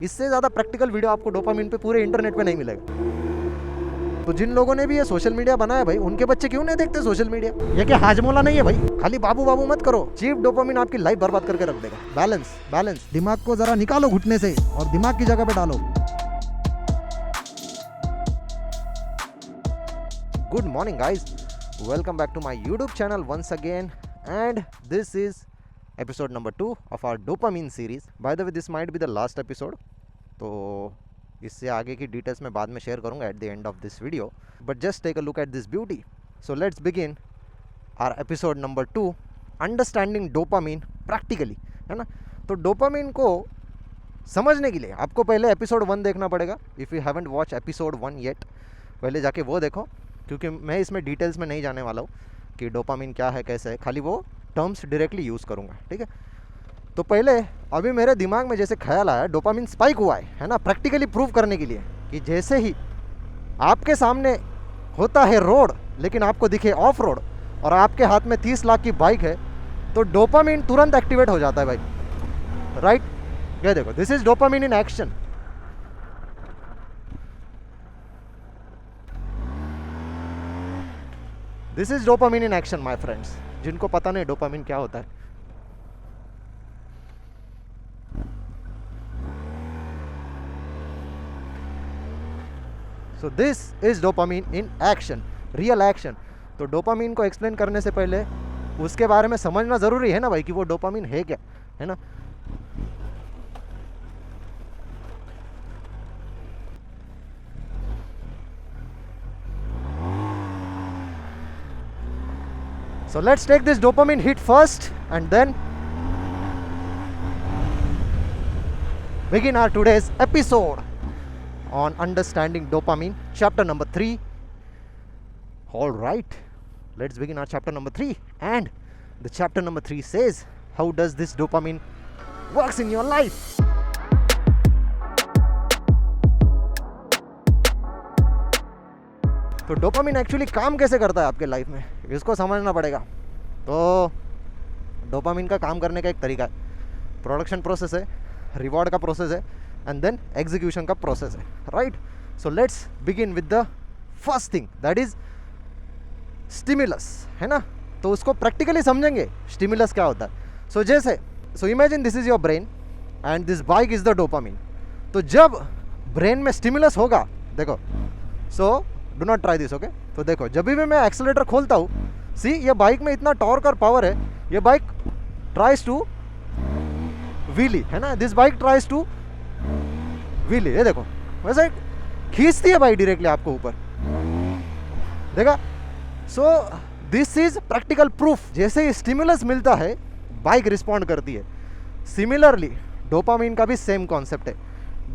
इससे ज़्यादा practical video आपको डोपामिन पे पूरे इंटरनेट पे नहीं मिलेगा। तो जिन लोगों ने भी ये सोशल मीडिया बनाया भाई, उनके बच्चे क्यों नहीं देखते सोशल मीडिया? ये क्या हाजमोला नहीं है भाई? खाली बाबू बाबू मत करो, चीप डोपामिन आपकी लाइफ बर्बाद करके रख देगा। बैलेंस बैलेंस, दिमाग को जरा निकालो घुटने से और दिमाग की जगह पे डालो। Good morning guys, welcome back to my YouTube channel once again, and this is episode number 2 of our dopamine series. By the way, this might be the last episode, तो इससे आगे की डिटेल्स मैं बाद में शेयर करूंगा at the end of this video, but just take a look at this beauty. So let's begin our episode number 2, understanding dopamine practically, है ना। तो डोपामिन को समझने के लिए आपको पहले episode 1 देखना पड़ेगा। If you haven't watched episode 1 yet, पहले जाके वो देखो, क्योंकि मैं इसमें डिटेल्स में नहीं जाने वाला हूँ कि डोपामिन क्या है कैसे है, खाली वो टर्म्स डायरेक्टली यूज़ करूँगा, ठीक है। तो पहले अभी मेरे दिमाग में जैसे ख्याल आया डोपामिन स्पाइक हुआ है ना, प्रैक्टिकली प्रूव करने के लिए कि जैसे ही आपके सामने होता है रोड लेकिन आपको दिखे ऑफ रोड और आपके हाथ में 30 लाख की बाइक है, तो डोपामिन तुरंत एक्टिवेट हो जाता है भाई, राइट। ये देखो, this is dopamine in action. This is dopamine in action my friends, जिनको पता नहीं डोपामिन क्या होता है। सो this is dopamine in action, real action. तो डोपामिन को एक्सप्लेन करने से पहले उसके बारे में समझना जरूरी है ना भाई, कि वो डोपामिन है क्या, है ना। So let's take this dopamine hit first and then begin our today's episode on understanding dopamine, chapter number 3. All right, let's begin our chapter number 3, and the chapter number 3 says, how does this dopamine works in your life? तो dopamine actually काम कैसे करता है आपके life में, इसको समझना पड़ेगा। तो डोपामिन का काम करने का एक तरीका है, प्रोडक्शन प्रोसेस है, रिवॉर्ड का प्रोसेस है, एंड देन एग्जीक्यूशन का प्रोसेस है, right. So let's begin with the first thing, that is stimulus, है ना। तो उसको प्रैक्टिकली समझेंगे स्टिमुलस क्या होता है। So imagine this is your brain and this bike is the dopamine. तो जब ब्रेन में स्टिमुलस होगा, देखो, so do not try this, okay. तो देखो, जब भी मैं एक्सेलेरेटर खोलता हूँ, सी ये बाइक में इतना टॉर्क और पावर है, ये बाइक ट्राइज टू व्हीली, है ना। This bike tries to wheelie, ये देखो वैसे खींचती है बाइक डायरेक्टली आपको ऊपर, देखा। सो दिस इज प्रैक्टिकल प्रूफ, जैसे ही स्टिमुलस मिलता है बाइक रिस्पॉन्ड करती है। सिमिलरली डोपामिन का भी सेम कॉन्सेप्ट है।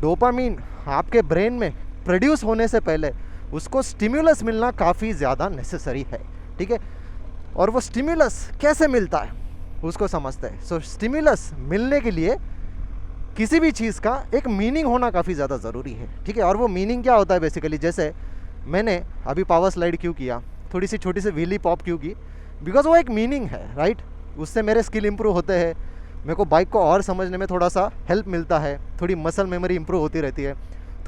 डोपामिन आपके ब्रेन में प्रोड्यूस होने से पहले उसको स्टिमुलस मिलना काफ़ी ज़्यादा नेसेसरी है, ठीक है। और वो स्टिमुलस कैसे मिलता है उसको समझते हैं। सो स्टिमुलस मिलने के लिए किसी भी चीज़ का एक मीनिंग होना काफ़ी ज़्यादा ज़रूरी है, ठीक है। और वो मीनिंग क्या होता है बेसिकली, जैसे मैंने अभी पावर स्लाइड क्यों किया, थोड़ी सी छोटी सी व्हीली पॉप क्यों की, बिकॉज वो एक मीनिंग है, राइट। उससे मेरे स्किल इंप्रूव होते हैं, मेरे को बाइक को और समझने में थोड़ा सा हेल्प मिलता है, थोड़ी मसल मेमोरी इंप्रूव होती रहती है,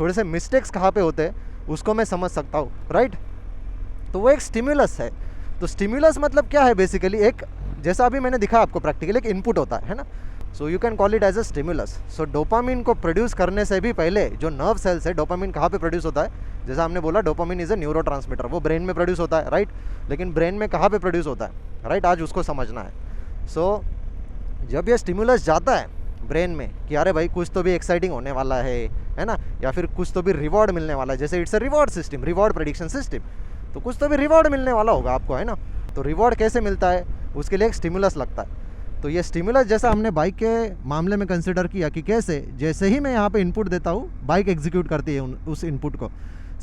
थोड़े से मिस्टेक्स कहाँ पे होते हैं उसको मैं समझ सकता हूँ, राइट। तो वो एक स्टिमुलस है। तो स्टिमुलस मतलब क्या है बेसिकली, एक जैसा अभी मैंने दिखा आपको प्रैक्टिकली, एक इनपुट होता है ना। So you can call it as a stimulus. So dopamine को प्रोड्यूस करने से भी पहले जो नर्व सेल्स है, डोपामिन कहाँ पे प्रोड्यूस होता है, जैसा हमने बोला डोपामिन इज अ न्यूरोट्रांसमीटर, वो ब्रेन में प्रोड्यूस होता है, राइट। लेकिन ब्रेन में कहाँ पे प्रोड्यूस होता है, राइट, आज उसको समझना है। सो जब ये स्टिमुलस जाता है ब्रेन में कि अरे भाई कुछ तो भी एक्साइटिंग होने वाला है ना, या फिर कुछ तो भी रिवॉर्ड मिलने वाला है, जैसे it's a reward system, reward prediction system, तो कुछ तो भी रिवॉर्ड मिलने वाला होगा आपको, है ना। तो रिवॉर्ड कैसे मिलता है, उसके लिए एक स्टिमुलस लगता है। तो ये स्टिमुलस जैसा हमने बाइक के मामले में कंसिडर किया कि कैसे, जैसे ही मैं यहाँ पे इनपुट देता हूँ बाइक एग्जीक्यूट करती है उस इनपुट को।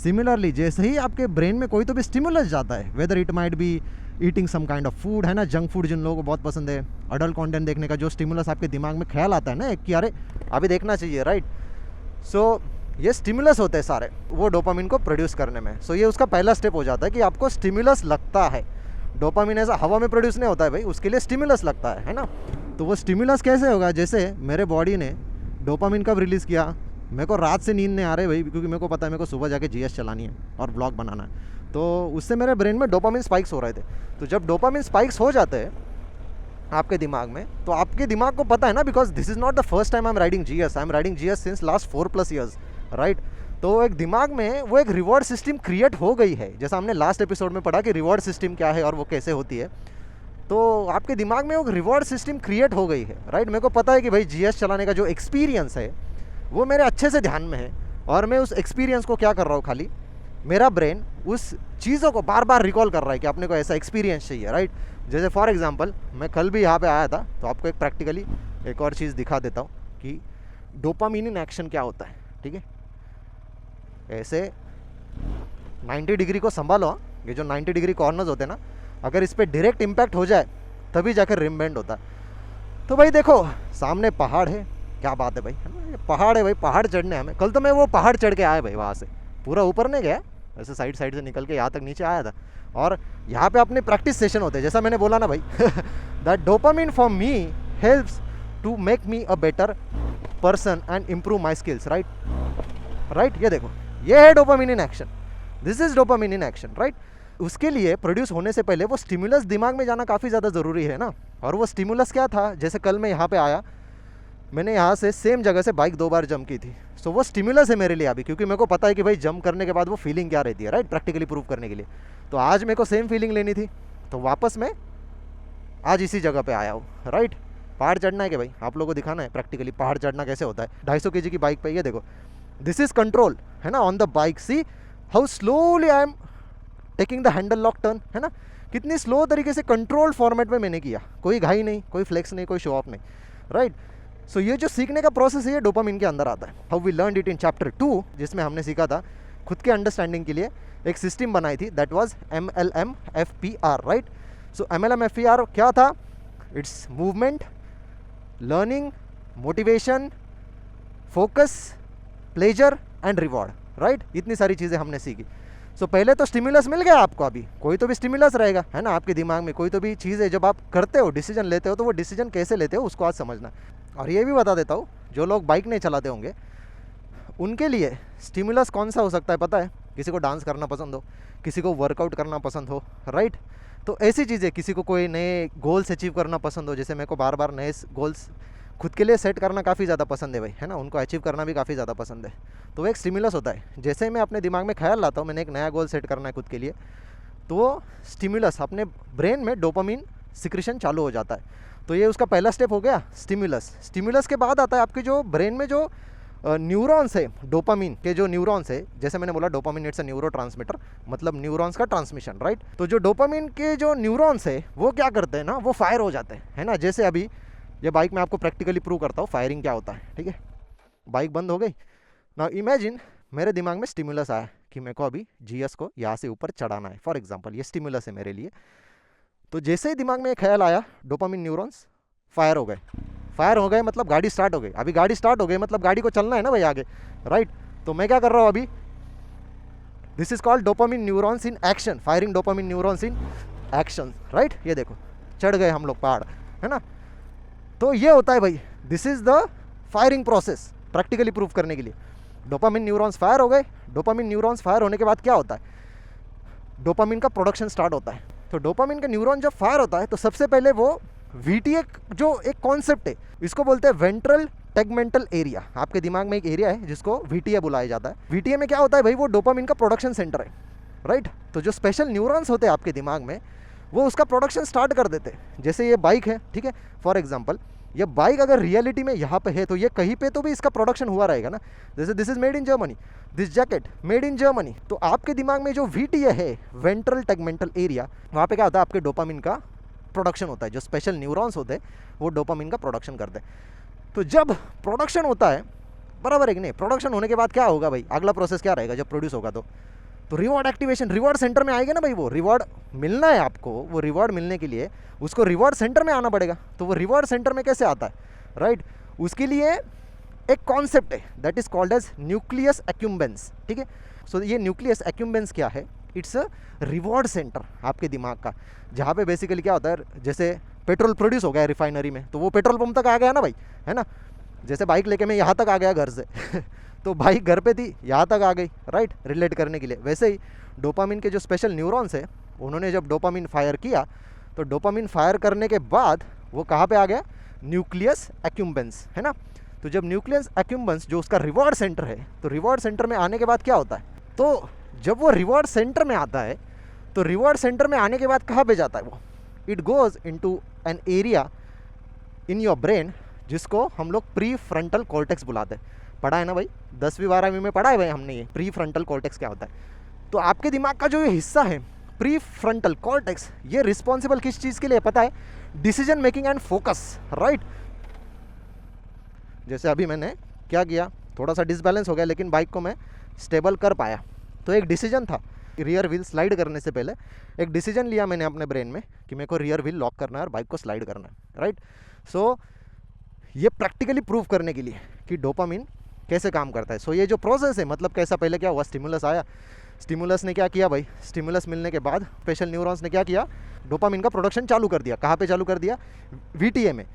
सिमिलरली जैसे ही आपके ब्रेन में कोई तो भी स्टिमुलस जाता है, whether it might be eating some kind of food, है ना, जंक फूड जिन लोगों को बहुत पसंद है, अडल्ट कंटेंट देखने का जो स्टिमुलस आपके दिमाग में ख्याल आता है ना कि अरे अभी देखना चाहिए, राइट। सो ये स्टिमुलस होते हैं सारे वो डोपामिन को प्रोड्यूस करने में। सो ये उसका पहला स्टेप हो जाता है कि आपको स्टिमुलस लगता है। डोपामिन ऐसा हवा में प्रोड्यूस नहीं होता है भाई, उसके लिए स्टिमुलस लगता है ना। तो वो स्टिमुलस कैसे होगा, जैसे मेरे बॉडी ने डोपामिन कब रिलीज़ किया, मेरे को रात से नींद नहीं आ रही भाई, क्योंकि मेरे को पता है मेरे को सुबह जाके जीएस चलानी है और ब्लॉग बनाना है, तो उससे मेरे ब्रेन में डोपामिन स्पाइक्स हो रहे थे। तो जब डोपामिन स्पाइक्स हो जाते हैं आपके दिमाग में, तो आपके दिमाग को पता है ना, because this is not the first time I am riding GS, I am riding GS since last 4+ years, right. तो एक दिमाग में वो एक रिवॉर्ड सिस्टम क्रिएट हो गई है, जैसा हमने लास्ट एपिसोड में पढ़ा कि रिवॉर्ड सिस्टम क्या है और वो कैसे होती है। तो आपके दिमाग में वो रिवॉर्ड सिस्टम क्रिएट हो गई है, राइट। मेरे को पता है कि भाई जीएस चलाने का जो एक्सपीरियंस है वो मेरे अच्छे से ध्यान में है, और मैं उस एक्सपीरियंस को क्या कर रहा हूँ, खाली मेरा ब्रेन उस चीज़ों को बार बार रिकॉल कर रहा है कि अपने को ऐसा एक्सपीरियंस चाहिए, राइट। जैसे फॉर एग्जांपल मैं कल भी यहाँ पे आया था, तो आपको एक प्रैक्टिकली एक और चीज़ दिखा देता हूँ कि डोपामिन इन एक्शन क्या होता है, ठीक है। ऐसे 90 डिग्री को संभालो, ये जो 90 डिग्री कॉर्नर्स होते हैं ना, अगर इस पर डायरेक्ट इम्पैक्ट हो जाए तभी जाकर रिम बेंड होता है। तो भाई देखो सामने पहाड़ है, क्या बात है भाई, है ना, ये पहाड़ है भाई, पहाड़ चढ़ने हमें। कल तो मैं वो पहाड़ चढ़ के आया भाई, वहाँ से पूरा ऊपर नहीं गया, ऐसे साइड साइड से निकल के यहाँ तक नीचे आया था। और यहाँ पे अपने प्रैक्टिस सेशन होते हैं, जैसा मैंने बोला ना भाई that dopamine for me helps to make me a better person and improve my skills, right. ये देखो, ये है dopamine in action, this is dopamine in action, right. उसके लिए प्रोड्यूस होने से पहले वो स्टिमुलस दिमाग में जाना काफ़ी ज़्यादा ज़रूरी है ना। और वो स्टिमुलस क्या था, जैसे कल मैं यहाँ पे आया, मैंने यहाँ से सेम जगह से बाइक 2 बार जंप की थी, सो वो स्टिमुलस है मेरे लिए अभी, क्योंकि मेरे को पता है कि भाई जंप करने के बाद वो फीलिंग क्या रहती है, राइट, प्रैक्टिकली प्रूव करने के लिए। तो आज मेरे को सेम फीलिंग लेनी थी, तो वापस मैं आज इसी जगह पे आया हूँ, राइट। पहाड़ चढ़ना है कि भाई आप लोगों को दिखाना है प्रैक्टिकली पहाड़ चढ़ना कैसे होता है 250 kg की बाइक पे। ये देखो, दिस इज कंट्रोल, है ना, on the bike. See how slowly I am taking the handle lock turn, है ना, कितनी स्लो तरीके से कंट्रोल फॉर्मेट में मैंने किया, कोई घाई नहीं, कोई फ्लेक्स नहीं, कोई शो ऑफ नहीं, राइट। सो ये जो सीखने का प्रोसेस है ये डोपामिन के अंदर आता है। How we learn it in chapter 2, जिसमें हमने सीखा था खुद के अंडरस्टैंडिंग के लिए एक सिस्टम बनाई थी, that was MLM-FPR, right. So MLM-FPR क्या था, it's movement, learning, motivation, focus, pleasure and reward, right. इतनी सारी चीज़ें हमने सीखी। सो पहले तो स्टिमुलस मिल गया आपको, अभी कोई तो भी स्टिमुलस रहेगा, है ना, आपके दिमाग में कोई तो भी चीज़ है। जब आप करते हो, डिसीजन लेते हो, तो वो डिसीजन कैसे लेते हो उसको आज समझना। और ये भी बता देता हूँ, जो लोग बाइक नहीं चलाते होंगे उनके लिए स्टिमुलस कौन सा हो सकता है पता है। किसी को डांस करना पसंद हो, किसी को वर्कआउट करना पसंद हो, राइट। तो ऐसी चीज़ें, किसी को कोई नए गोल्स अचीव करना पसंद हो, जैसे मेरे को बार बार नए गोल्स खुद के लिए सेट करना काफ़ी ज़्यादा पसंद है भाई, है ना, उनको अचीव करना भी काफ़ी ज़्यादा पसंद है। तो वो एक स्टिमुलस होता है। जैसे मैं अपने दिमाग में ख्याल लाता हूँ मैंने एक नया गोल सेट करना है खुद के लिए, तो वो स्टिमुलस अपने ब्रेन में डोपामिन सिक्रेशन चालू हो जाता है। तो ये उसका पहला स्टेप हो गया, स्टिमुलस। स्टिमुलस के बाद आता है आपके जो ब्रेन में जो न्यूरॉन्स है, डोपामिन के जो न्यूरॉन्स है, जैसे मैंने बोला डोपामिन इट्स अ न्यूरोट्रांसमीटर, मतलब न्यूरॉन्स का ट्रांसमिशन, राइट। तो जो डोपामिन के जो न्यूरॉन्स है वो क्या करते हैं ना, वो फायर हो जाते हैं, है ना। जैसे अभी ये बाइक में आपको प्रैक्टिकली प्रूव करता हूँ फायरिंग क्या होता है, ठीक है। बाइक बंद हो गई ना, इमेजिन मेरे दिमाग में स्टिमुलस आया कि मेरे को अभी जीएस को यहाँ से ऊपर चढ़ाना है, फॉर एग्जांपल ये स्टिमुलस है मेरे लिए। तो जैसे ही दिमाग में एक ख्याल आया, डोपामिन न्यूरॉन्स फायर हो गए। फायर हो गए मतलब गाड़ी स्टार्ट हो गई। अभी गाड़ी स्टार्ट हो गई मतलब गाड़ी को चलना है ना भाई आगे, राइट। तो मैं क्या कर रहा हूँ अभी, this is called dopamine neurons in action, firing dopamine neurons in action, right. ये देखो चढ़ गए हम लोग पहाड़, है ना। तो ये होता है भाई, this is the firing process, practically prove करने के लिए। डोपामिन न्यूरॉन्स फायर हो गए। डोपामिन न्यूरॉन्स फायर होने के बाद क्या होता है, डोपामिन का प्रोडक्शन स्टार्ट होता है। तो डोपामिन का न्यूरॉन जब फायर होता है तो सबसे पहले वो VTA जो एक कॉन्सेप्ट है, इसको बोलते हैं वेंट्रल टेगमेंटल एरिया। आपके दिमाग में एक एरिया है जिसको VTA बुलाया जाता है। VTA में क्या होता है भाई, वो डोपामिन का प्रोडक्शन सेंटर है, राइट। तो जो स्पेशल न्यूरॉन्स होते हैं आपके दिमाग में, वो उसका प्रोडक्शन स्टार्ट कर देते हैं। जैसे ये बाइक है, ठीक है, फॉर एग्जांपल ये बाइक अगर रियलिटी में यहाँ पे है तो ये कहीं पे तो भी इसका प्रोडक्शन हुआ रहेगा ना। जैसे this is made in Germany, this jacket made in Germany. तो आपके दिमाग में जो VTA है, वेंट्रल टेगमेंटल एरिया, वहाँ पे क्या होता है, आपके डोपामिन का प्रोडक्शन होता है। जो स्पेशल न्यूरॉन्स होते हैं वो डोपामिन का प्रोडक्शन करते हैं। तो जब प्रोडक्शन होता है, बराबर है कि नहीं, प्रोडक्शन होने के बाद क्या होगा भाई, अगला प्रोसेस क्या रहेगा जब प्रोड्यूस होगा तो रिवॉर्ड एक्टिवेशन, रिवॉर्ड सेंटर में आएगा ना भाई। वो रिवॉर्ड मिलना है आपको, वो रिवॉर्ड मिलने के लिए उसको रिवॉर्ड सेंटर में आना पड़ेगा। तो वो रिवॉर्ड सेंटर में कैसे आता है, राइट। उसके लिए एक कॉन्सेप्ट है that is called as nucleus accumbens, ठीक है। सो ये न्यूक्लियस एक्यूम्बेंस क्या है, इट्स अ रिवॉर्ड सेंटर आपके दिमाग का, जहाँ पे बेसिकली क्या होता है, जैसे पेट्रोल प्रोड्यूस हो गया रिफाइनरी में तो वो पेट्रोल पंप तक आ गया ना भाई, है ना। जैसे बाइक लेके मैं यहाँ तक आ गया घर से तो बाइक घर पे थी, यहाँ तक आ गई, राइट, रिलेट करने के लिए। वैसे ही डोपामिन के जो स्पेशल न्यूरॉन्स है, उन्होंने जब डोपामिन फायर किया, तो डोपामिन फायर करने के बाद वो कहाँ पे आ गया, न्यूक्लियस एक्यूम्बेंस, है ना। तो जब न्यूक्लियस एक्यूम्बेंस जो उसका रिवॉर्ड सेंटर है, तो रिवॉर्ड सेंटर में आने के बाद क्या होता है, तो जब वो रिवॉर्ड सेंटर में आता है, तो रिवॉर्ड सेंटर में आने के बाद कहाँ पे जाता है वो, it goes into an area in your brain जिसको हम लोग प्री फ्रंटल कॉर्टेक्स बुलाते हैं। पढ़ा है ना भाई, 10वीं 12वीं में पढ़ा है भाई हमने ये प्री फ्रंटल कॉर्टेक्स क्या होता है। तो आपके दिमाग का जो ये हिस्सा है प्री फ्रंटल कॉर्टेक्स, ये रिस्पॉन्सिबल किस चीज़ के लिए पता है, decision making and focus, right. जैसे अभी मैंने क्या किया, थोड़ा सा डिसबैलेंस हो गया, लेकिन बाइक को मैं स्टेबल कर पाया। तो एक डिसीजन था, रियर व्हील स्लाइड करने से पहले एक डिसीजन लिया मैंने अपने ब्रेन में कि मेरे को रियर व्हील लॉक करना है और बाइक को स्लाइड करना है, राइट। सो ये प्रैक्टिकली प्रूव करने के लिए कि डोपामिन कैसे काम करता है। सो ये जो प्रोसेस है, मतलब कैसा, पहले क्या हुआ, स्टिमुलस आया, स्टिमुलस ने क्या किया भाई, स्टिमुलस मिलने के बाद स्पेशल न्यूरॉन्स ने क्या किया, डोपामिन का प्रोडक्शन चालू कर दिया। कहाँ पे चालू कर दिया, वीटीए में।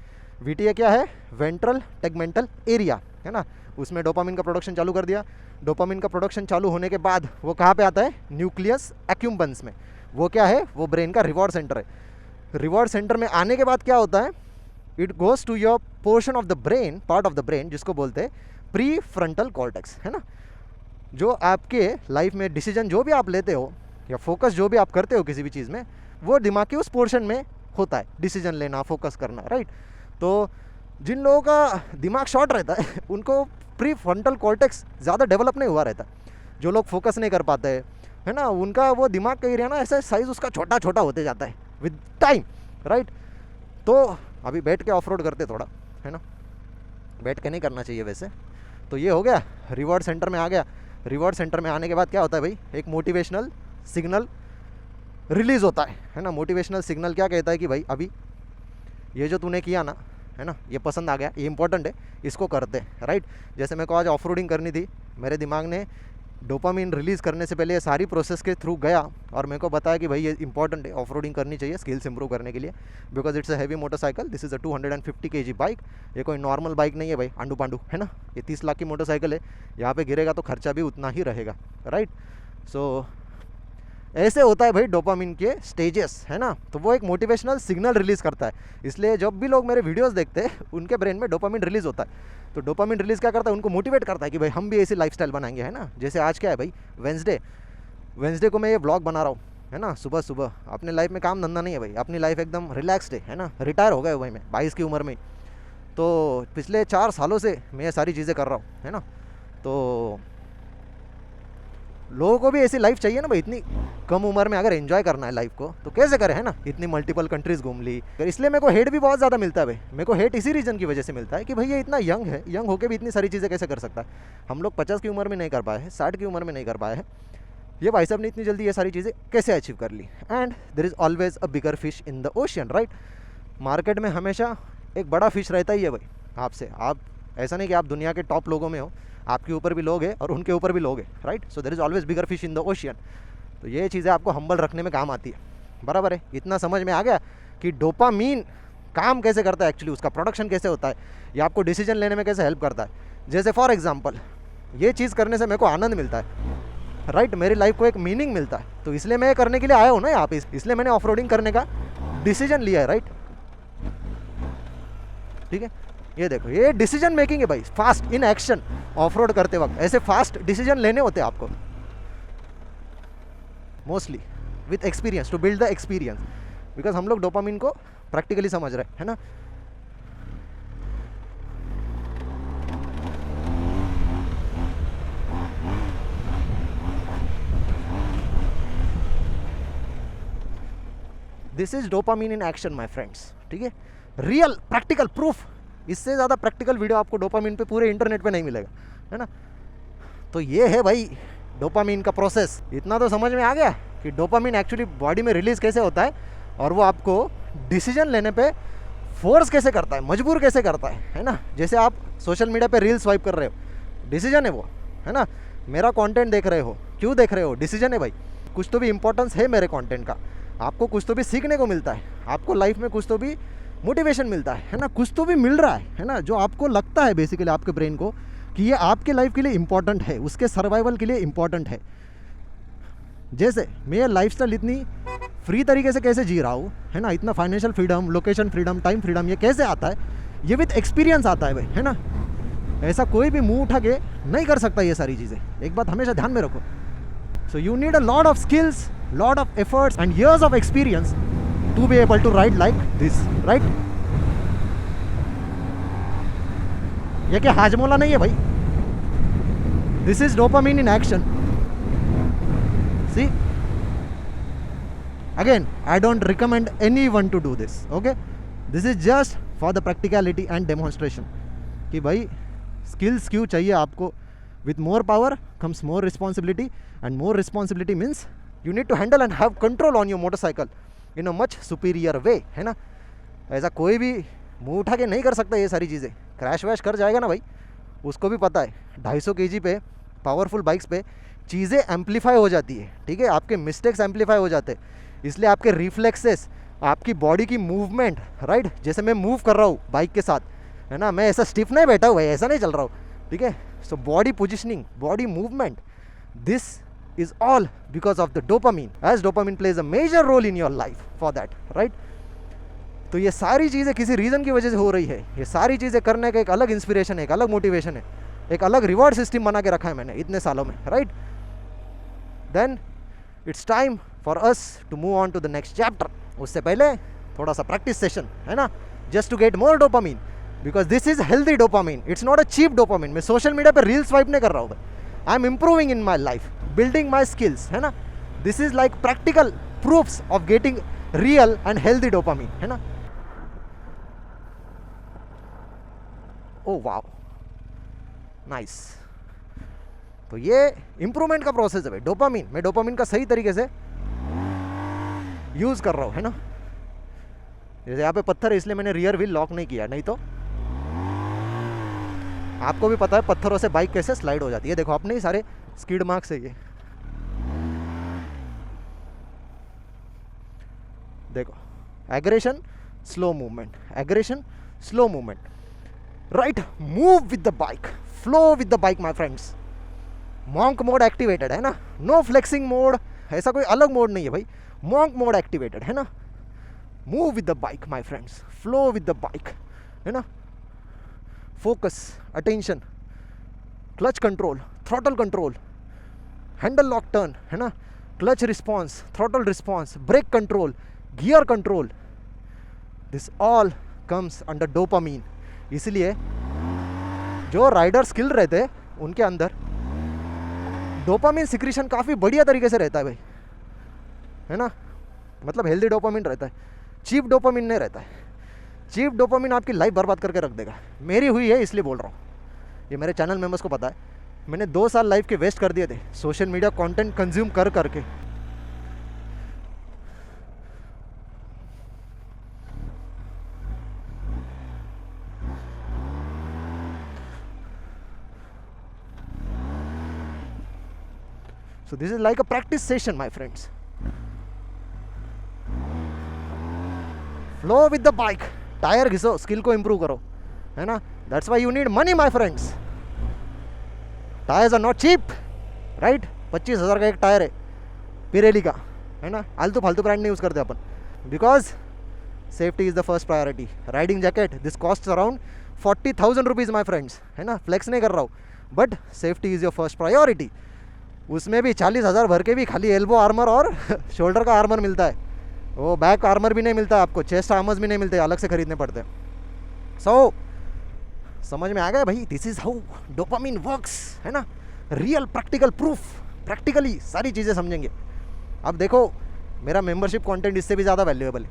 वीटीए क्या है, वेंट्रल टेगमेंटल एरिया, है ना, उसमें डोपामिन का प्रोडक्शन चालू कर दिया। डोपामिन का प्रोडक्शन चालू होने के बाद वो कहाँ पे आता है, न्यूक्लियस एक्यूम्बेंस में। वो क्या है, वो ब्रेन का रिवॉर्ड सेंटर है। रिवॉर्ड सेंटर में आने के बाद क्या होता है, it goes to your portion of the brain, part of the brain जिसको बोलते हैं प्री फ्रंटल कॉर्टेक्स, है ना। जो आपके लाइफ में डिसीजन जो भी आप लेते हो या फोकस जो भी आप करते हो किसी भी चीज़ में, वो दिमाग के उस पोर्शन में होता है, डिसीजन लेना, फोकस करना, राइट। तो जिन लोगों का दिमाग शॉर्ट रहता है उनको प्री फ्रंटल कॉर्टेक्स ज़्यादा डेवलप नहीं हुआ रहता। जो लोग फोकस नहीं कर पाते है ना, उनका वो दिमाग का एरिया ना ऐसा साइज़ उसका छोटा छोटा होते जाता है विद टाइम, राइट। तो अभी बैठ के ऑफ रोड करते थोड़ा, है ना, बैठ के नहीं करना चाहिए वैसे। तो ये हो गया, रिवॉर्ड सेंटर में आ गया। रिवॉर्ड सेंटर में आने के बाद क्या होता है भाई, एक मोटिवेशनल सिग्नल रिलीज़ होता है ना। मोटिवेशनल सिग्नल क्या कहता है कि भाई अभी ये जो तूने किया ना, है ना, ये पसंद आ गया, ये इंपॉर्टेंट है, इसको करते हैं, राइट। जैसे मेरे को आज ऑफ रोडिंग करनी थी, मेरे दिमाग ने डोपामिन रिलीज़ करने से पहले ये सारी प्रोसेस के थ्रू गया और मेरे को बताया कि भाई ये इंपॉर्टेंट है, ऑफ रोडिंग करनी चाहिए स्किल्स इंप्रूव करने के लिए, because it's a heavy motorcycle, this is a 250 kg bike. ये कोई नॉर्मल बाइक नहीं है भाई, आंडू पांडू, है ना, ये 30 लाख की मोटरसाइकिल है, यहाँ पे गिरेगा तो खर्चा भी उतना ही रहेगा, राइट। सो ऐसे होता है भाई डोपामिन के स्टेजेस, है ना। तो वो एक मोटिवेशनल सिग्नल रिलीज़ करता है, इसलिए जब भी लोग मेरे वीडियोस देखते हैं उनके ब्रेन में डोपामिन रिलीज़ होता है। तो डोपामिन रिलीज़ क्या करता है, उनको मोटिवेट करता है कि भाई हम भी ऐसी लाइफस्टाइल बनाएंगे, है ना। जैसे आज क्या है भाई, वेंसडे को मैं ये ब्लॉग बना रहा हूँ, है ना, सुबह सुबह। अपने लाइफ में काम धंधा नहीं है भाई, अपनी लाइफ एकदम रिलैक्सड है ना। रिटायर हो गए भाई मैं 22 की उम्र में, तो पिछले 4 सालों से मैं ये सारी चीज़ें कर रहा हूँ, है ना। तो लोगों को भी ऐसी लाइफ चाहिए ना भाई, इतनी कम उम्र में अगर एंजॉय करना है लाइफ को तो कैसे करें, है ना। इतनी मल्टीपल कंट्रीज घूम ली, इसलिए मेरे को हेट भी बहुत ज़्यादा मिलता है भाई। मेरे को हेट इसी रीजन की वजह से मिलता है कि भाई ये इतना यंग है, यंग होकर भी इतनी सारी चीज़ें कैसे कर सकता है। हम लोग 50 की उम्र में नहीं कर पाए हैं, 60 की उम्र में नहीं कर पाए हैं, ये भाई साहब ने इतनी जल्दी ये सारी चीज़ें कैसे अचीव कर ली। And there is always a bigger fish in the ocean, right. Market में हमेशा एक बड़ा फिश रहता ही है भाई आपसे। आप ऐसा नहीं कि आप दुनिया के टॉप लोगों में हो, आपके ऊपर भी लोग हैं और उनके ऊपर भी लोग हैं, right. So there is always bigger fish in the ocean. तो ये चीज़ें आपको हम्बल रखने में काम आती है, बराबर है। इतना समझ में आ गया कि डोपामीन काम कैसे करता है, एक्चुअली उसका प्रोडक्शन कैसे होता है, ये आपको डिसीजन लेने में कैसे हेल्प करता है। जैसे फॉर एग्जांपल ये चीज़ करने से मेरे को आनंद मिलता है, राइट, मेरी लाइफ को एक मीनिंग मिलता है, तो इसलिए मैं ये करने के लिए आया हूँ ना यहाँ पे, इसलिए मैंने ऑफ रोडिंग करने का डिसीजन लिया है, राइट। ठीक है, ये देखो, ये डिसीजन मेकिंग है भाई, fast in action. Off road करते वक्त ऐसे फास्ट डिसीजन लेने होते हैं आपको, mostly with experience, to build the experience, because हम लोग डोपामिन को प्रैक्टिकली समझ रहे हैं, है ना। This is dopamine in action my friends, ठीक है, रियल प्रैक्टिकल प्रूफ। इससे ज़्यादा प्रैक्टिकल वीडियो आपको डोपामिन पे पूरे इंटरनेट पे नहीं मिलेगा, है ना। तो ये है भाई डोपामिन का प्रोसेस। इतना तो समझ में आ गया कि डोपामिन एक्चुअली बॉडी में रिलीज़ कैसे होता है और वो आपको डिसीजन लेने पे फोर्स कैसे करता है, मजबूर कैसे करता है ना। जैसे आप सोशल मीडिया पे रील स्वाइप कर रहे हो, डिसीजन है वो, है ना। मेरा कंटेंट देख रहे हो, क्यों देख रहे हो, डिसीजन है भाई। कुछ तो भी इंपॉर्टेंस है मेरे कंटेंट का, आपको कुछ तो भी सीखने को मिलता है, आपको लाइफ में कुछ तो भी मोटिवेशन मिलता है ना, कुछ तो भी मिल रहा है ना, जो आपको लगता है बेसिकली आपके ब्रेन को कि ये आपके लाइफ के लिए इम्पॉर्टेंट है, उसके सर्वाइवल के लिए इम्पॉर्टेंट है। जैसे मैं लाइफस्टाइल इतनी फ्री तरीके से कैसे जी रहा हूँ, है ना, इतना financial freedom, location freedom, time freedom, ये कैसे आता है? ये विद एक्सपीरियंस आता है भाई, है ना। ऐसा कोई भी मुंह उठा के नहीं कर सकता ये सारी चीज़ें, एक बात हमेशा ध्यान में रखो। So you need a lot of skills, lot of efforts and years of experience to be able to ride like this, right. ये क्या हाजमोला नहीं है भाई, this is dopamine in action. See again, I don't recommend anyone to do this, okay. This is just for the practicality and demonstration कि भाई skills क्यों चाहिए आपको। With more power comes more responsibility and more responsibility means you need to handle and have control on your motorcycle in a much superior way, है ना। ऐसा कोई भी मुंह उठा के नहीं कर सकता ये सारी चीज़ें। क्रैश वैश कर जाएगा ना भाई, उसको भी पता है। 250 kg पे पावरफुल बाइक्स पे चीज़ें एम्पलीफाई हो जाती है, ठीक है, आपके मिस्टेक्स एम्पलीफाई हो जाते हैं, इसलिए आपके रिफ्लेक्सेस, आपकी बॉडी की मूवमेंट, राइट, जैसे मैं मूव कर रहा हूँ बाइक के साथ, है ना, मैं ऐसा स्टिफ नहीं बैठा हुआ है, ऐसा नहीं चल रहा हूँ, ठीक है। So body positioning, body movement, this is all because of the dopamine, as dopamine plays a major role in your life for that, right। तो ये सारी चीज़ें किसी रीज़न की वजह से हो रही है। ये सारी चीज़ें करने का एक अलग इंस्पिरेशन है, एक अलग मोटिवेशन है, एक अलग रिवॉर्ड सिस्टम बना के रखा है मैंने इतने सालों में, right. Then it's time for us to move on to the next chapter. उससे पहले थोड़ा सा प्रैक्टिस सेशन, है ना, just to get more dopamine, because this is healthy dopamine, it's not a cheap dopamine. मैं सोशल मीडिया पर reel swipe नहीं कर रहा हूँ, I am improving in my life, building my skills, है ना। This is like practical proofs of getting real and healthy dopamine, है ना। Oh wow, nice. तो ये इंप्रूवमेंट का प्रोसेस है भाई, डोपामिन। मैं डोपामिन का सही तरीके से यूज कर रहा हूं, है ना। जैसे यहाँ पे पत्थर है इसलिए मैंने रियर व्हील लॉक नहीं किया, नहीं तो आपको भी पता है पत्थरों से बाइक कैसे स्लाइड हो जाती है। देखो अपने ही सारे स्किड मार्क्स है ये, देखो, aggression, slow movement, aggression, slow movement, right. Move with the bike, flow with the bike my friends. Monk mode activated, है ना, नो फ्लेक्सिंग मोड, ऐसा कोई अलग मोड नहीं है भाई, मॉन्क मोड एक्टिवेटेड, है ना। Move with the bike my friends, flow with the bike, है ना। Focus, attention, clutch control, throttle control, handle lock turn, है ना, clutch response, throttle response, brake control, gear control, this all comes under dopamine. इसलिए जो rider skill रहते हैं उनके अंदर डोपामीन सिक्रीशन काफ़ी बढ़िया तरीके से रहता है भाई, है ना। मतलब हेल्दी डोपामीन रहता है, चीप डोपामीन नहीं रहता है। चीप डोपामीन आपकी लाइफ बर्बाद करके रख देगा। मेरी हुई है इसलिए बोल रहा हूँ, ये मेरे चैनल मेंबर्स को पता है। मैंने 2 साल लाइफ के वेस्ट कर दिए थे सोशल मीडिया कंटेंट कंज्यूम कर करके। So this is like a practice session, my friends. Flow with the bike. Tyre घिसो, स्किल को इम्प्रूव करो, है ना। That's why you need money, my friends. Tires are not cheap, right? 25,000 का एक tyre है पिरेली का, है ना। आलतू फालतू ब्रांड नहीं यूज़ करते अपन, because safety is the first priority. Riding jacket, this cost around 40,000 rupees, my friends, है ना। फ्लेक्स नहीं कर रहा हूँ, but safety is your first priority. उसमें भी 40,000 भर के भी खाली एल्बो आर्मर और शोल्डर का आर्मर मिलता है, वो बैक आर्मर भी नहीं मिलता आपको, चेस्ट आर्मर्स भी नहीं मिलते, अलग से खरीदने पड़ते हैं। सो समझ में आ गया भाई, this is how dopamine works, है ना। रियल प्रैक्टिकल प्रूफ, प्रैक्टिकली सारी चीज़ें समझेंगे। अब देखो मेरा मेंबरशिप कंटेंट इससे भी ज़्यादा वैल्यूएबल है,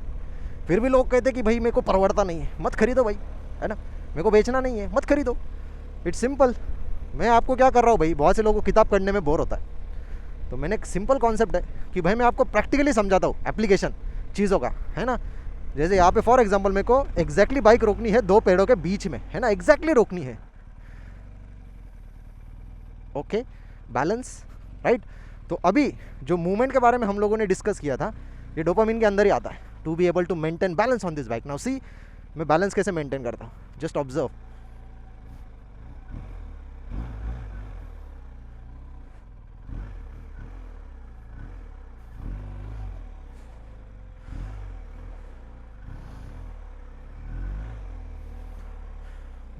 फिर भी लोग कहते हैं कि भाई मेरे को परवड़ता नहीं है, मत खरीदो भाई, है ना, मेरे को बेचना नहीं है, मत खरीदो। It's simple. मैं आपको क्या कर रहा हूँ भाई, बहुत से लोगों को किताब पढ़ने में बोर होता है, तो मैंने एक सिंपल कॉन्सेप्ट है कि भाई मैं आपको प्रैक्टिकली समझाता हूँ एप्लीकेशन चीज़ों का, है ना। जैसे यहाँ पे फॉर एग्जांपल मेरे को एग्जैक्टली बाइक रोकनी है 2 पेड़ों के बीच में, है ना, एग्जैक्टली रोकनी है, ओके, बैलेंस, राइट। तो अभी जो मूवमेंट के बारे में हम लोगों ने डिस्कस किया था, ये डोपामिन के अंदर ही आता है, to be able to maintain balance on this bike. Now see मैं बैलेंस कैसे मेंटेन करता हूँ, जस्ट ऑब्जर्व।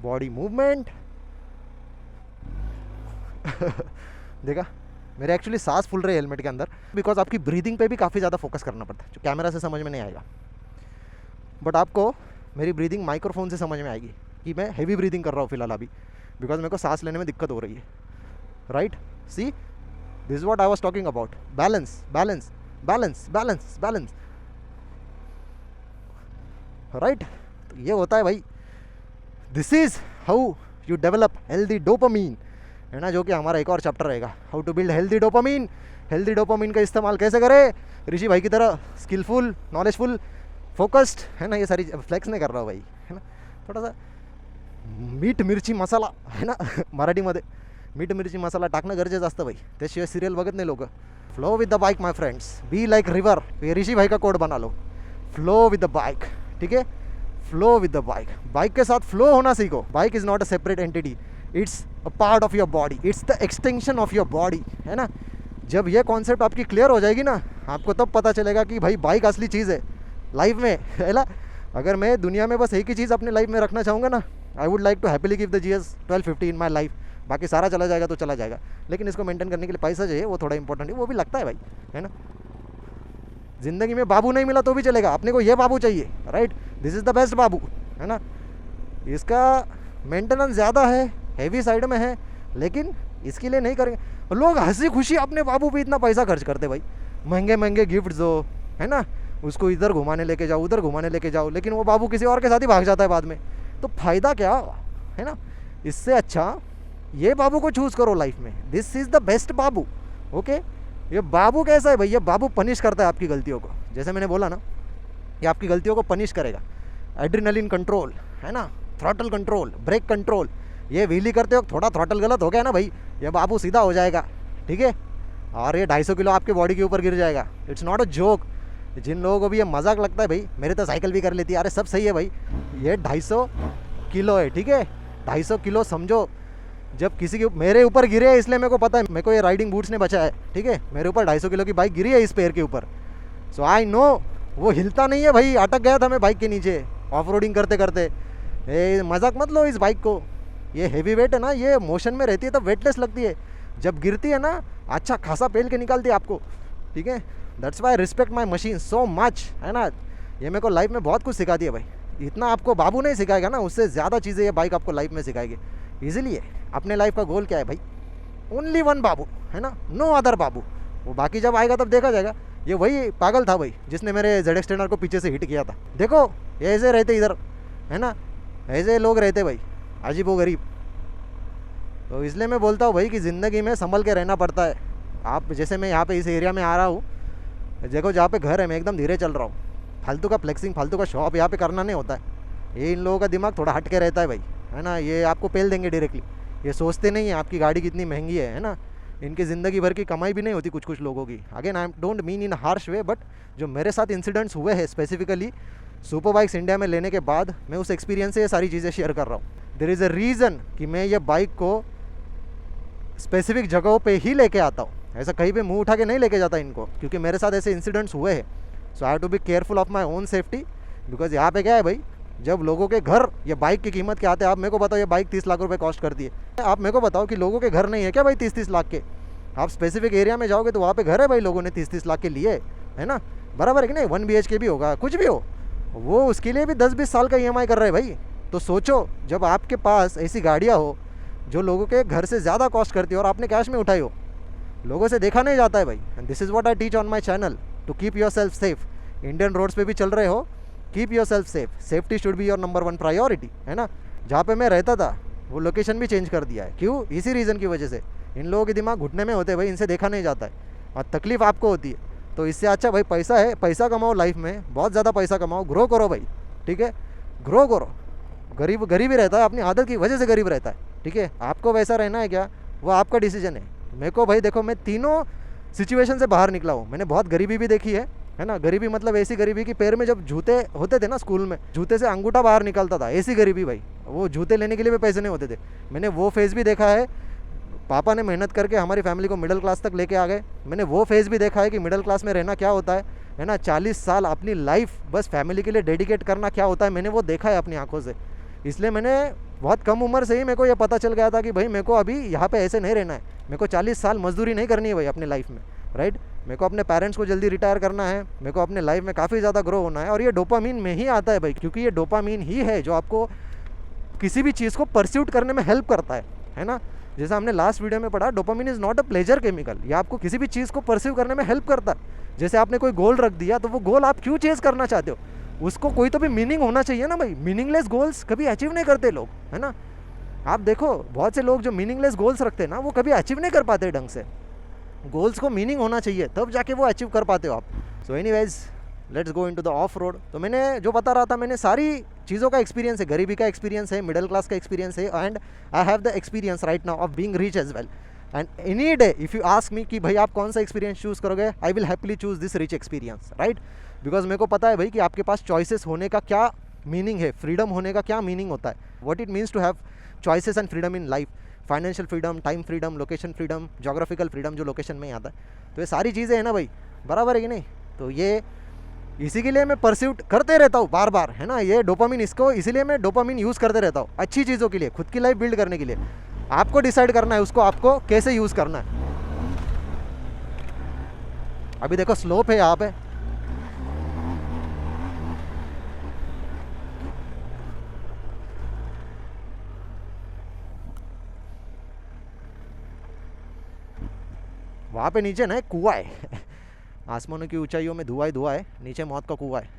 Body movement. देखा, मेरे एक्चुअली सांस फूल रही है हेलमेट के अंदर, बिकॉज आपकी ब्रीदिंग पे भी काफ़ी ज़्यादा फोकस करना पड़ता है, जो कैमरा से समझ में नहीं आएगा, बट आपको मेरी ब्रीदिंग माइक्रोफोन से समझ में आएगी कि मैं हैवी ब्रीदिंग कर रहा हूँ फिलहाल अभी, बिकॉज मेरे को सांस लेने में दिक्कत हो रही है। Right, see this is what I was talking about, balance balance balance balance balance. Right, तो ये होता है भाई, this is how you develop healthy dopamine, है ना, जो कि हमारा एक और चैप्टर रहेगा, how to build healthy dopamine. Healthy dopamine का इस्तेमाल कैसे करें, ऋषि भाई की तरह स्किलफुल, नॉलेजफुल, फोकस्ड, है ना, ये सारी फ्लेक्स नहीं कर रहा हूँ भाई, है ना, थोड़ा सा मीठ मिरची मसाला, है ना, मराठीमध्ये मीठ मिरची मसाला टाकणं गरजेचं असतं भाई, त्याशिवाय सिरियल बघत नाही लोक। Flow with the bike my friends, be like river, ये ऋषि भाई का कोड बना लो, फ्लो विद द बाइक, ठीक है, flow with the bike, bike के साथ फ्लो होना सीखो। Bike is not a separate entity, it's a part of your body, it's the extension of your body, है ना। जब ये कॉन्सेप्ट आपकी क्लियर हो जाएगी ना, आपको तब पता चलेगा कि भाई बाइक असली चीज़ है लाइफ में, है ना। अगर मैं दुनिया में बस एक ही चीज़ अपने लाइफ में रखना चाहूँगा ना, I would like to happily give the GS 1250 in my life, बाकी सारा चला जाएगा तो चला जाएगा, लेकिन इसको मेंटेन करने के लिए पैसा चाहिए, वो थोड़ा इंपॉर्टेंट है, वो भी लगता है भाई, है ना। ज़िंदगी में बाबू नहीं मिला तो भी चलेगा, अपने को ये बाबू चाहिए, right, this is the best babu, है ना। इसका मेंटेनेंस ज़्यादा है, हैवी साइड में है, लेकिन इसके लिए नहीं करेंगे लोग। हंसी खुशी अपने बाबू पे इतना पैसा खर्च करते भाई, महंगे महंगे गिफ्ट दो, है ना, उसको इधर घुमाने लेके जाओ, उधर घुमाने लेके जाओ, लेकिन वो बाबू किसी और के साथ ही भाग जाता है बाद में, तो फ़ायदा क्या, है ना। इससे अच्छा ये बाबू को चूज़ करो लाइफ में, this is the best Babu. Okay, ये बाबू कैसा है भाई, ये बाबू पनिश करता है आपकी गलतियों को, जैसे मैंने बोला ना, ये आपकी गलतियों को पनिश करेगा। एड्रेनलिन कंट्रोल, है ना, थ्रॉटल कंट्रोल, ब्रेक कंट्रोल, ये व्हीली करते हो थोड़ा थ्रॉटल गलत हो गया ना भाई, ये बाबू सीधा हो जाएगा, ठीक है, और ये 250 किलो आपके बॉडी के ऊपर गिर जाएगा। It's not a joke. जिन लोगों को भी ये मजाक लगता है भाई, मेरे तो साइकिल भी कर लेती है, अरे सब सही है भाई, ये 250 किलो है, ठीक है, 250 किलो समझो। जब किसी के मेरे ऊपर गिरे है, इसलिए मेरे को पता है, मेरे को ये राइडिंग बूट्स ने बचाया है, ठीक है, मेरे ऊपर 250 किलो की बाइक गिरी है इस पैर के ऊपर, सो आई नो वो हिलता नहीं है भाई, अटक गया था मैं बाइक के नीचे ऑफ रोडिंग करते करते। मजाक मत लो इस बाइक को, ये हैवी वेट है ना, ये मोशन में रहती है तब वेटलेस लगती है, जब गिरती है ना अच्छा खासा पेल के निकालती है आपको, ठीक है। That's why respect my machine so much, है ना। ये मेरे को लाइफ में बहुत कुछ सिखा दिया भाई, इतना आपको बाबू नहीं सिखाएगा ना, उससे ज़्यादा चीज़ें ये बाइक आपको लाइफ में सिखाएगी ईजिली। है अपने लाइफ का गोल क्या है भाई, ओनली वन बाबू, है ना, नो अदर बाबू। वो बाकी जब आएगा तब देखा जाएगा। ये वही पागल था भाई जिसने मेरे ZX टेनर को पीछे से हिट किया था, देखो ये ऐसे रहते इधर, है ना, ऐसे लोग रहते भाई, अजीब व गरीब। तो इसलिए मैं बोलता हूँ भाई कि ज़िंदगी में संभल के रहना पड़ता है। आप जैसे मैं यहाँ पे इस एरिया में आ रहा हूँ, देखो जहाँ पे घर है मैं एकदम धीरे चल रहा हूँ, फालतू का फ्लेक्सिंग, फालतू का शॉप यहाँ पे करना नहीं होता है। ये इन लोगों का दिमाग थोड़ा हट के रहता है भाई, है ना, ये आपको पेल देंगे डायरेक्टली, ये सोचते नहीं है आपकी गाड़ी कितनी महंगी है ना। इनकी ज़िंदगी भर की कमाई भी नहीं होती कुछ कुछ लोगों की। Again I don't mean in harsh way, but जो मेरे साथ इंसिडेंट्स हुए हैं स्पेसिफिकली सुपर बाइक्स इंडिया में लेने के बाद, मैं उस एक्सपीरियंस से ये सारी चीज़ें शेयर कर रहा हूँ। देयर इज़ अ रीज़न कि मैं ये बाइक को स्पेसिफिक जगहों पे ही लेके आता हूँ, ऐसा कहीं पे मुंह उठा के नहीं लेके जाता इनको, क्योंकि मेरे साथ ऐसे इंसिडेंट्स हुए हैं। So I have to be careful of my own safety, because यहाँ पे क्या है भाई, जब लोगों के घर ये बाइक की कीमत क्या आते हैं, आप मेरे को बताओ, ये बाइक 30 लाख रुपए कॉस्ट करती है। आप मेरे को बताओ कि लोगों के घर नहीं है क्या भाई 30-30 लाख के। आप स्पेसिफिक एरिया में जाओगे तो वहाँ पे घर है भाई, लोगों ने 30-30 लाख के लिए, है ना, बराबर है कि नहीं। 1 BHK भी होगा, कुछ भी हो, वो उसके लिए भी 10-20 साल का EMI कर रहे हैं भाई। तो सोचो जब आपके पास ऐसी गाड़ियाँ हो जो लोगों के घर से ज़्यादा कॉस्ट करती है और आपने कैश में उठाई हो, लोगों से देखा नहीं जाता है भाई। And this is what I teach on my channel, to keep yourself safe. Indian roads पे भी चल रहे हो, keep yourself safe, safety should be your number 1 priority, है ना। जहाँ पे मैं रहता था वो लोकेशन भी चेंज कर दिया है, क्यों, इसी रीज़न की वजह से। इन लोगों के दिमाग घुटने में होते हैं भाई, इनसे देखा नहीं जाता है और तकलीफ़ आपको होती है। तो इससे अच्छा भाई पैसा है, पैसा कमाओ लाइफ में, बहुत ज़्यादा पैसा कमाओ, ग्रो करो भाई, ठीक है, ग्रो करो। गरीब ही रहता है, अपनी आदत की वजह से गरीब रहता है, ठीक है। आपको वैसा रहना है क्या, वो आपका डिसीजन है। मेरे को भाई देखो, मैं तीनों सिचुएशन से बाहर निकला हूँ। मैंने बहुत गरीबी भी देखी है ना। गरीबी मतलब ऐसी गरीबी कि पैर में जब जूते होते थे ना स्कूल में, जूते से अंगूठा बाहर निकलता था, ऐसी गरीबी भाई। वो जूते लेने के लिए भी पैसे नहीं होते थे। मैंने वो फेज़ भी देखा है। पापा ने मेहनत करके हमारी फैमिली को मिडिल क्लास तक लेके आ गए। मैंने वो फेज़ भी देखा है कि मिडिल क्लास में रहना क्या होता है ना। 40 साल अपनी लाइफ बस फैमिली के लिए डेडिकेट करना क्या होता है, मैंने वो देखा है अपनी आंखों से। इसलिए मैंने बहुत कम उम्र से ही मेरे को ये पता चल गया था कि भाई मेरे को अभी यहाँ पे ऐसे नहीं रहना है, मेरे को 40 साल मजदूरी नहीं करनी है भाई अपने लाइफ में, राइट। मेरे को अपने पेरेंट्स को जल्दी रिटायर करना है, मेरे को अपने लाइफ में काफ़ी ज़्यादा ग्रो होना है, और ये डोपामीन में ही आता है भाई, क्योंकि ये डोपामीन ही है जो आपको किसी भी चीज़ को परस्यूट करने में हेल्प करता है ना। जैसे हमने लास्ट वीडियो में पढ़ा, dopamine is not a pleasure chemical, ये आपको किसी भी चीज़ को परस्यू करने में हेल्प करता है। जैसे आपने कोई गोल रख दिया, तो वो गोल आप क्यों चेज़ करना चाहते हो, उसको कोई तो भी मीनिंग होना चाहिए ना भाई। मीनिंगलेस गोल्स कभी अचीव नहीं करते लोग, है ना। आप देखो बहुत से लोग जो मीनिंगलेस गोल्स रखते हैं ना, वो कभी अचीव नहीं कर पाते ढंग से। गोल्स को मीनिंग होना चाहिए, तब जाके वो अचीव कर पाते हो आप। So anyways, let's go into the of road. तो मैंने जो बता रहा था, मैंने सारी चीज़ों का एक्सपीरियंस है, गरीबी का एक्सपीरियंस है, मिडिल क्लास का एक्सपीरियंस है, and I have the experience right now of being rich as well. And any day if you ask me कि भाई आप कौन सा एक्सपीरियंस चूज़ करोगे, I will happily choose this rich experience, right. Because मेरे को पता है भाई कि आपके पास चॉइसेस होने का क्या मीनिंग है, फ्रीडम होने का क्या मीनिंग होता है, what it means to have choices and freedom in life. Financial freedom, time freedom, location freedom, geographical freedom जो लोकेशन में आता है। तो ये सारी चीज़ें हैं ना भाई, बराबर है कि नहीं। तो ये इसी के लिए मैं परस्यूट करते रहता हूँ बार बार, है ना। ये डोपामिन, इसको इसीलिए मैं डोपामिन यूज़ करते रहता हूँ अच्छी चीज़ों के लिए, खुद की लाइफ बिल्ड करने के लिए। आपको डिसाइड करना है उसको आपको कैसे यूज़ करना है। अभी देखो स्लोप है यहाँ पे, वहाँ पे नीचे ना एक कुआं है आसमानों की ऊंचाइयों में धुआं ही धुआं है, नीचे मौत का कुआं है।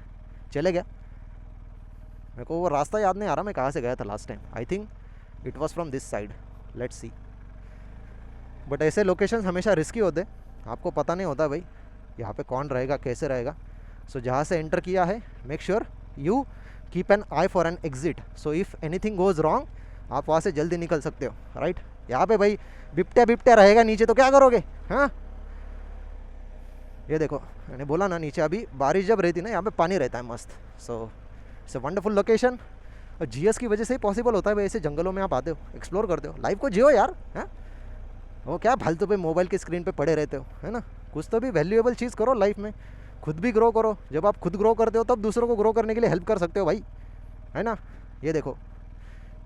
चले गया, मेरे को वो रास्ता याद नहीं आ रहा मैं कहाँ से गया था last time. I think it was from this side, let's see. But ऐसे लोकेशंस हमेशा रिस्की होते, आपको पता नहीं होता भाई यहाँ पे कौन रहेगा, कैसे रहेगा। सो जहाँ से एंटर किया है, make sure you keep an I for an exit. So if anything goes wrong, आप वहाँ से जल्दी निकल सकते हो, राइट। यहाँ पे भाई बिपट्या बिपट्या रहेगा नीचे, तो क्या करोगे, हाँ। ये देखो मैंने बोला ना, नीचे अभी बारिश जब रहती ना, यहाँ पे पानी रहता है मस्त। So it's a wonderful location, और जीएस की वजह से ही पॉसिबल होता है भाई। ऐसे जंगलों में आप आते हो, एक्सप्लोर करते हो, लाइफ को जियो यार, हैं। वो क्या फालतू पे मोबाइल की स्क्रीन पे पड़े रहते हो, है ना। कुछ तो भी वैल्यूएबल चीज़ करो लाइफ में, खुद भी ग्रो करो। जब आप खुद ग्रो करते हो तब दूसरों को ग्रो करने के लिए हेल्प कर सकते हो भाई, है ना। ये देखो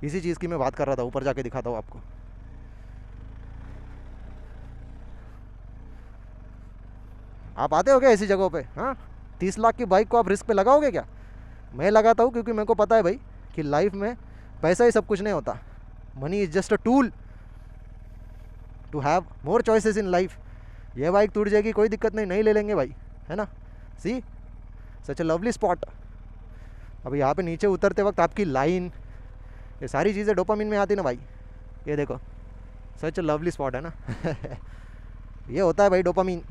इसी चीज़ की मैं बात कर रहा था, ऊपर जाके दिखाता हूँ आपको। आप आते हो क्या ऐसी जगहों पे, हाँ। 30 लाख की बाइक को आप रिस्क पे लगाओगे क्या। मैं लगाता हूँ क्योंकि मेरे को पता है भाई कि लाइफ में पैसा ही सब कुछ नहीं होता। Money is just a tool to have more choices in life. ये बाइक टूट जाएगी कोई दिक्कत नहीं, नहीं ले लेंगे भाई, है ना। सी सच अ लवली स्पॉट। अभी यहाँ पे नीचे उतरते वक्त आपकी लाइन, ये सारी चीज़ें डोपामिन में आती ना भाई। ये देखो सच अ लवली स्पॉट है ना ये होता है भाई डोपामिन।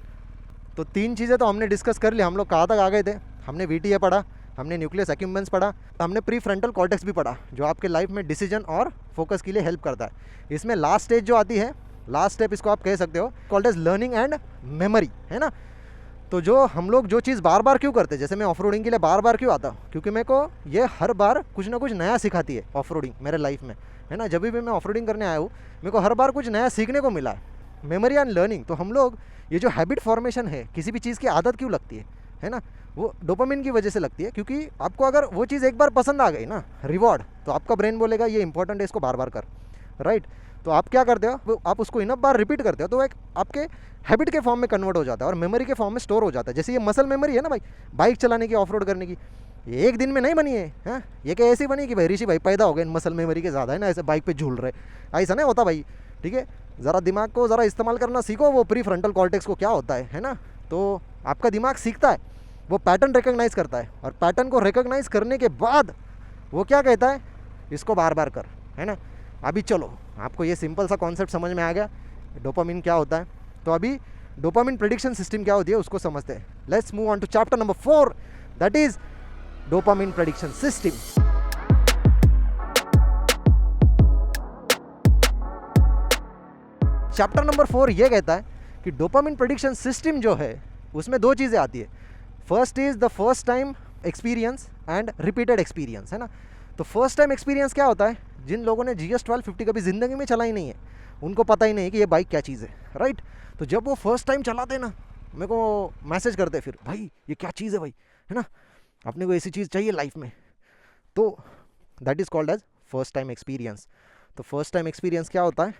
तो 3 चीज़ें तो हमने डिस्कस कर ली। हम लोग कहाँ तक आ गए थे, हमने वीटीए पढ़ा, हमने न्यूक्लियस एक्यूम्बेंस पढ़ा, हमने प्री फ्रंटल कॉर्टेक्स भी पढ़ा जो आपके लाइफ में डिसीजन और फोकस के लिए हेल्प करता है। इसमें लास्ट स्टेज जो आती है, लास्ट स्टेप इसको आप कह सकते हो, called as learning and memory, है ना। तो जो हम लोग जो चीज़ बार बार क्यों करते हैं, जैसे मैं ऑफ रोडिंग के लिए बार बार क्यों आता हूँ, क्योंकि मेरे को ये हर बार कुछ ना कुछ नया सिखाती है ऑफ रोडिंग मेरे लाइफ में, है ना। जब भी मैं ऑफ रोडिंग करने आया हूँ, मेरे को हर बार कुछ नया सीखने को मिला है। Memory and learning. तो हम लोग ये जो हैबिट फॉर्मेशन है, किसी भी चीज़ की आदत क्यों लगती है ना, वो डोपामिन की वजह से लगती है। क्योंकि आपको अगर वो चीज़ एक बार पसंद आ गई ना, रिवॉर्ड, तो आपका ब्रेन बोलेगा ये इंपॉर्टेंट है, इसको बार बार कर, राइट। तो आप क्या करते हो, आप उसको इनफ बार रिपीट करते हो, तो एक आपके हैबिट के फॉर्म में कन्वर्ट हो जाता है और मेमोरी के फॉर्म में स्टोर हो जाता है। जैसे ये मसल मेमोरी है ना भाई, बाइक चलाने की, ऑफ रोड करने की, ये एक दिन में नहीं बनी है, हाँ। ये क्या ऐसी बनी कि भाई ऋषि भाई पैदा हो गए मसल मेमोरी के ज़्यादा, है ना, ऐसे बाइक पे झूल रहे, ऐसा नहीं होता भाई, ठीक है। ज़रा दिमाग को ज़रा इस्तेमाल करना सीखो, वो प्री फ्रंटल कॉर्टेक्स को क्या होता है ना। तो आपका दिमाग सीखता है, वो पैटर्न रिकॉग्नाइज करता है, और पैटर्न को रिकॉग्नाइज करने के बाद वो क्या कहता है, इसको बार बार कर, है ना। अभी चलो आपको ये सिंपल सा कॉन्सेप्ट समझ में आ गया, डोपामिन क्या होता है। तो अभी डोपामिन प्रेडिक्शन सिस्टम क्या होती है उसको समझते हैं। Let's move on to chapter number 4, that is dopamine prediction system. Chapter number 4 ये कहता है कि डोपामिन प्रेडिक्शन सिस्टम जो है उसमें 2 चीज़ें आती है। First is the first time experience and repeated experience, है ना। तो फर्स्ट टाइम एक्सपीरियंस क्या होता है, जिन लोगों ने GS 1250 कभी ज़िंदगी में चलाई नहीं है, उनको पता ही नहीं है कि ये बाइक क्या चीज़ है, राइट। तो जब वो फर्स्ट टाइम चलाते ना, मेरे को मैसेज करते फिर, भाई ये क्या चीज़ है भाई, है ना, अपने को ऐसी चीज़ चाहिए लाइफ में। तो that is called as first time experience. तो फर्स्ट टाइम एक्सपीरियंस क्या होता है,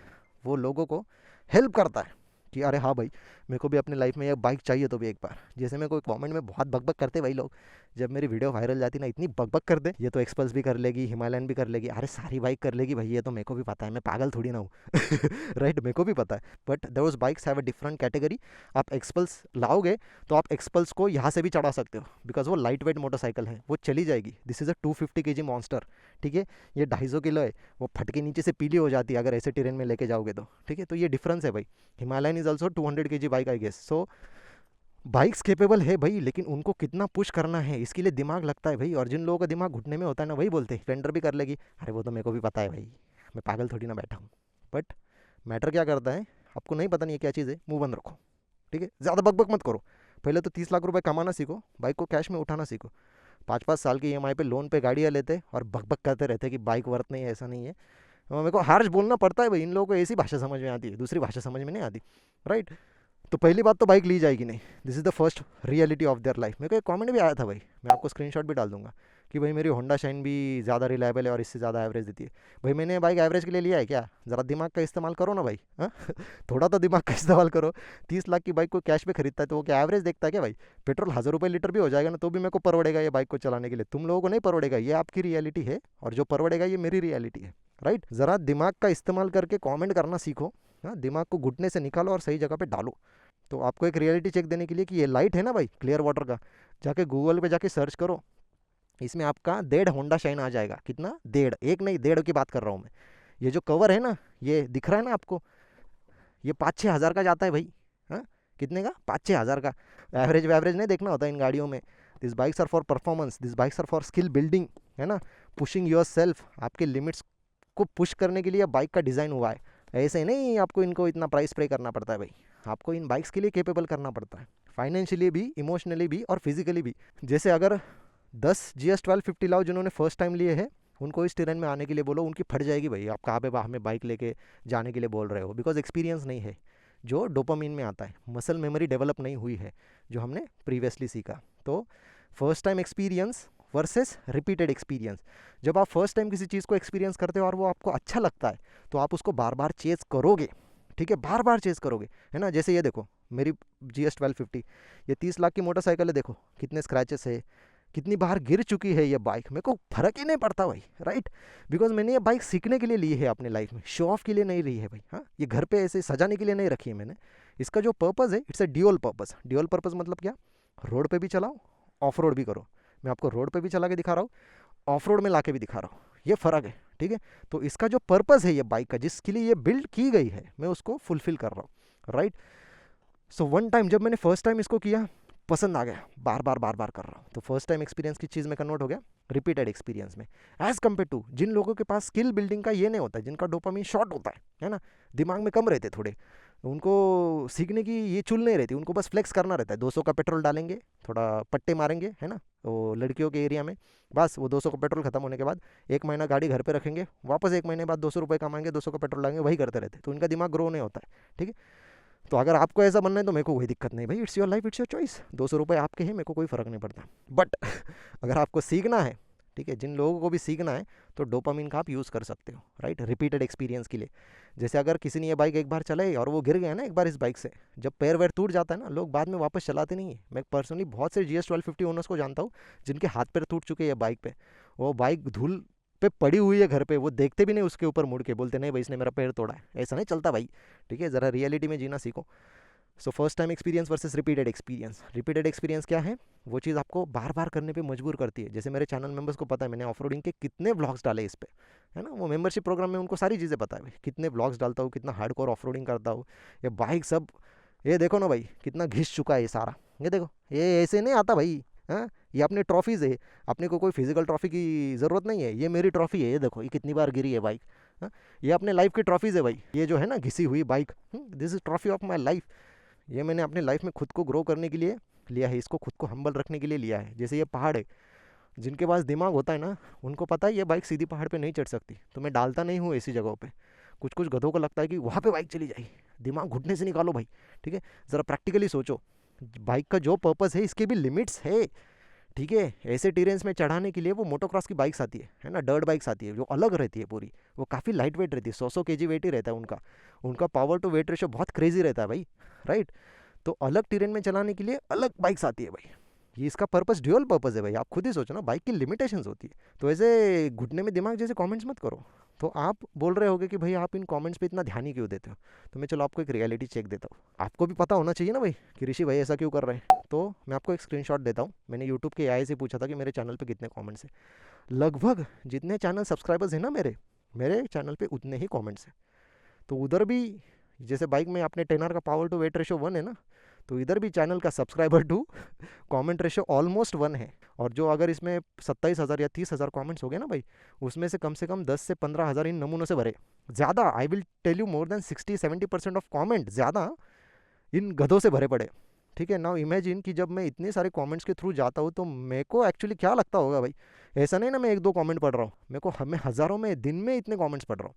वो लोगों को हेल्प करता है कि अरे हाँ भाई, मेरे को भी अपनी लाइफ में ये बाइक चाहिए तो भी एक बार। जैसे मेरे को कमेंट में बहुत बकबक करते भाई लोग, जब मेरी वीडियो वायरल जाती ना, इतनी बकबक कर दे, ये तो एक्सपल्स भी कर लेगी, हिमालयन भी कर लेगी। अरे सारी बाइक कर लेगी भाई, ये तो मेरे को भी पता है, मैं पागल थोड़ी ना हूँ राइट, मेरे को भी पता है। But those bikes have a different category. आप एक्सपल्स लाओगे तो आप एक्सपल्स को यहाँ से भी चढ़ा सकते हो, बिकॉज वो लाइट वेट मोटरसाइकिल है, वो चली जाएगी। This is a 250 kg monster, ठीक है। ये 250 किलो है, वो फट के नीचे से पीली हो जाती है अगर ऐसे टेरेन में लेके जाओगे तो, ठीक है। तो ये डिफरेंस है भाई। Himalayan is also 200 kg bike I guess. So bikes capable है भाई, लेकिन उनको कितना पुश करना है इसके लिए दिमाग लगता है भाई। और जिन लोगों का दिमाग घुटने में होता है ना, वही बोलते हैं स्प्लेंडर भी कर लेगी। अरे वो तो मेरे को भी पता है भाई, मैं पागल थोड़ी ना बैठा हूँ। बट मैटर क्या करता है, आपको नहीं पता नहीं है क्या चीज़ है, मुंह बंद रखो, ठीक है। ज़्यादा बकबक मत करो। पहले तो 30 लाख रुपए कमाना सीखो, बाइक को कैश में उठाना सीखो। 5-5 साल की EMI पे लोन पे गाड़ियाँ लेते और बकबक करते रहते कि बाइक वर्थ नहीं है, ऐसा नहीं है। मेरे को हार्श बोलना पड़ता है भाई, इन लोगों को ऐसी भाषा समझ में आती है, दूसरी भाषा समझ में नहीं आती, राइट। तो पहली बात तो बाइक ली जाएगी नहीं, this is the first reality of their life. मेरे को एक कमेंट भी आया था भाई, मैं आपको स्क्रीनशॉट भी डाल दूंगा कि भाई मेरी होंडा शाइन भी ज़्यादा रिलायबल है और इससे ज़्यादा एवरेज देती है। भाई मैंने बाइक एवरेज के लिए लिया है क्या? ज़रा दिमाग का इस्तेमाल करो ना भाई, हाँ थोड़ा तो दिमाग का इस्तेमाल करो। 30 लाख की बाइक को कैश पे खरीदता है तो वो क्या एवरेज देखता है क्या भाई? पेट्रोल 1000 रुपये लीटर भी हो जाएगा ना, तो भी मेरे को परवड़ेगा ये बाइक को चलाने के लिए, तुम लोगों को नहीं परवड़ेगा। ये आपकी रियलिटी है और जो परवड़ेगा ये मेरी रियलिटी है, राइट। ज़रा दिमाग का इस्तेमाल करके कमेंट करना सीखो, हाँ। दिमाग को घुटने से निकालो और सही जगह पे डालो। तो आपको एक रियलिटी चेक देने के लिए कि ये लाइट है ना भाई क्लियर वाटर का, जाके गूगल पे जाके सर्च करो, इसमें आपका 1.5 होंडा शाइन आ जाएगा। कितना? 1.5, एक नहीं 1.5 की बात कर रहा हूँ मैं। ये जो कवर है ना, ये दिख रहा है ना आपको, ये 5-6 हज़ार का जाता है भाई, हाँ। कितने का? 5-6 हज़ार का। एवरेज नहीं देखना होता इन गाड़ियों में। This bikes are for performance, this bikes are for skill building, है ना, पुशिंग योर सेल्फ। आपके लिमिट्स को पुश करने के लिए बाइक का डिज़ाइन हुआ है। ऐसे नहीं आपको इनको इतना प्राइस पे करना पड़ता है भाई, आपको इन बाइक्स के लिए कैपेबल करना पड़ता है, फाइनेंशियली भी, इमोशनली भी और फिजिकली भी। जैसे अगर 10 GS 1250 लाओ जिन्होंने फर्स्ट टाइम लिए हैं, उनको इस टेरेन में आने के लिए बोलो, उनकी फट जाएगी भाई। आप कहाँ पे हमें बाइक लेके जाने के लिए बोल रहे हो? बिकॉज एक्सपीरियंस नहीं है जो डोपामिन में आता है, मसल मेमोरी डेवलप नहीं हुई है जो हमने प्रीवियसली सीखा। तो first time experience versus repeated experience. जब आप फर्स्ट टाइम किसी चीज़ को एक्सपीरियंस करते हो और वो आपको अच्छा लगता है तो आप उसको बार बार चेज़ करोगे, ठीक है, बार बार चेज़ करोगे, है ना। जैसे ये देखो मेरी GS 1250, ये 30 लाख की मोटरसाइकिल है, देखो कितने स्क्रैचेस है, कितनी बार गिर चुकी है ये बाइक, मेरे को फ़र्क ही नहीं पड़ता भाई, राइट। बिकॉज मैंने ये बाइक सीखने के लिए ली है अपने लाइफ में, शो ऑफ के लिए नहीं ली है भाई, हाँ। ये घर पे ऐसे सजाने के लिए नहीं रखी है मैंने। इसका जो पर्पज़ है, it's a dual purpose. Dual purpose मतलब क्या? रोड पे भी चलाओ, ऑफ रोड भी करो। मैं आपको रोड पे भी चला के दिखा रहा हूँ, ऑफ रोड में ला के भी दिखा रहा हूँ, ये फ़र्क है, ठीक है। तो इसका जो पर्पज़ है ये बाइक का, जिसके लिए ये बिल्ड की गई है, मैं उसको फुलफिल कर रहा हूँ, राइट। सो वन टाइम जब मैंने फर्स्ट टाइम इसको किया, पसंद आ गया, बार बार कर रहा हूँ, तो फर्स्ट टाइम एक्सपीरियंस की चीज़ में कन्वर्ट हो गया रिपीटेड एक्सपीरियंस में। एज़ कम्पेयर टू जिन लोगों के पास स्किल बिल्डिंग का ये नहीं होता है, जिनका डोपामिन शॉर्ट होता है ना, दिमाग में कम रहते थोड़े, उनको सीखने की ये चुल नहीं रहती, उनको बस फ्लेक्स करना रहता है। 200 का पेट्रोल डालेंगे, थोड़ा पट्टे मारेंगे, है ना, वो लड़कियों के एरिया में, बस वो 200 का पेट्रोल खत्म होने के बाद 1 महीना गाड़ी घर पे रखेंगे, वापस 1 महीने बाद 200 रुपये कमाएंगे, 200 का पेट्रोल डालेंगे, वही करते रहते, तो उनका दिमाग ग्रो नहीं होता है, ठीक है। तो अगर आपको ऐसा बनना है तो मेरे को कोई दिक्कत नहीं भाई, it's your life, it's your choice, 200 रुपये आपके हैं, मेरे को कोई फ़र्क नहीं पड़ता। बट अगर आपको सीखना है, ठीक है, जिन लोगों को भी सीखना है, तो डोपामिन का आप यूज़ कर सकते हो, राइट, रिपीटेड एक्सपीरियंस के लिए। जैसे अगर किसी ने ये बाइक एक बार चलाई और वो गिर गया ना एक बार इस बाइक से, जब पैर वैर टूट जाता है ना, लोग बाद में वापस चलाते नहीं है। मैं पर्सनली बहुत से GS 1250 ओनर्स को जानता हूँ जिनके हाथ पैर टूट चुके हैं बाइक पे, वो बाइक धूल पे पड़ी हुई है घर पे, वो देखते भी नहीं उसके ऊपर मुड़ के, बोलते नहीं भाई इसने मेरा पैर तोड़ा है। ऐसा नहीं चलता भाई, ठीक है, ज़रा रियलिटी में जीना सीखो। So first time experience versus repeated experience. Repeated experience क्या है? वो चीज़ आपको बार बार करने पे मजबूर करती है। जैसे मेरे चैनल मेंबर्स को पता है, मैंने ऑफ रोडिंग के कितने व्लॉग्स डाले इस पे, है ना, वो मेंबरशिप प्रोग्राम में उनको सारी चीज़ें पता है भाई, कितने व्लॉग्स डालता हूँ, कितना हार्डकोर ऑफ रोडिंग करता हूँ, ये बाइक सब, ये देखो ना भाई कितना घिस चुका है ये सारा, ये देखो, ये ऐसे नहीं आता भाई, हाँ। ये अपने ट्रॉफीज़ है, अपने को कोई फिजिकल ट्रॉफी की ज़रूरत नहीं है, ये मेरी ट्रॉफी है, ये देखो ये कितनी बार गिरी है बाइक, हाँ। ये अपने लाइफ की ट्रॉफीज़ है भाई, ये जो है ना घिसी हुई bike, this is trophy of my life. ये मैंने अपने लाइफ में खुद को ग्रो करने के लिए लिया है, इसको खुद को हम्बल रखने के लिए लिया है। जैसे ये पहाड़ है, जिनके पास दिमाग होता है ना, उनको पता है ये बाइक सीधी पहाड़ पे नहीं चढ़ सकती, तो मैं डालता नहीं हूँ ऐसी जगहों पे। कुछ कुछ गधों को लगता है कि वहाँ पे बाइक चली जाएगी, दिमाग घुटने से निकालो भाई, ठीक है, ज़रा प्रैक्टिकली सोचो। बाइक का जो पर्पज़ है इसके भी लिमिट्स है, ठीक है। ऐसे टेरेन्स में चढ़ाने के लिए वो मोटोक्रॉस की बाइक्स आती है ना, डर्ट बाइक्स आती है, जो अलग रहती है पूरी, वो काफ़ी लाइट वेट रहती है, 100 kg वेट ही रहता है उनका। उनका पावर टू वेट रेशो बहुत क्रेजी रहता है भाई, राइट। तो अलग टेरेन में चलाने के लिए अलग बाइक्स आती है भाई। ये इसका पर्पस ड्यूअल पर्पस है भाई, आप खुद ही सोचो ना, बाइक की लिमिटेशंस होती है। तो ऐसे घुटने में दिमाग जैसे कमेंट्स मत करो। तो आप बोल रहे होगे कि भाई आप इन कमेंट्स पे इतना ध्यान ही क्यों देते हो, तो मैं चलो आपको एक रियलिटी चेक देता हूँ। आपको भी पता होना चाहिए ना भाई कि ऋषि भाई ऐसा क्यों कर रहे हैं। तो मैं आपको एक स्क्रीनशॉट देता हूँ। मैंने यूट्यूब के AI से पूछा था कि मेरे चैनल पे कितने कमेंट्स हैं। लगभग जितने चैनल सब्सक्राइबर्स हैं ना मेरे चैनल पे उतने ही कमेंट्स हैं। तो उधर भी जैसे बाइक में अपने 10R का पावर टू वेट रेशो 1 है ना, तो इधर भी चैनल का subscriber to comment ratio almost 1 है। और जो अगर इसमें 27,000 या 30,000 कमेंट्स हो गए ना भाई, उसमें से कम 10 से 15,000 इन नमूनों से भरे। ज़्यादा, I will tell you, more than 60-70% of comment ज़्यादा इन गधों से भरे पड़े। ठीक है। नाउ इमेजिन कि जब मैं इतने सारे कमेंट्स के थ्रू जाता हूँ तो मेरे को एक्चुअली क्या लगता होगा भाई। ऐसा नहीं ना मैं 1-2 कमेंट पढ़ रहा हूँ, मेरे को हमें हज़ारों में दिन में इतने कमेंट्स पढ़ रहा हूँ,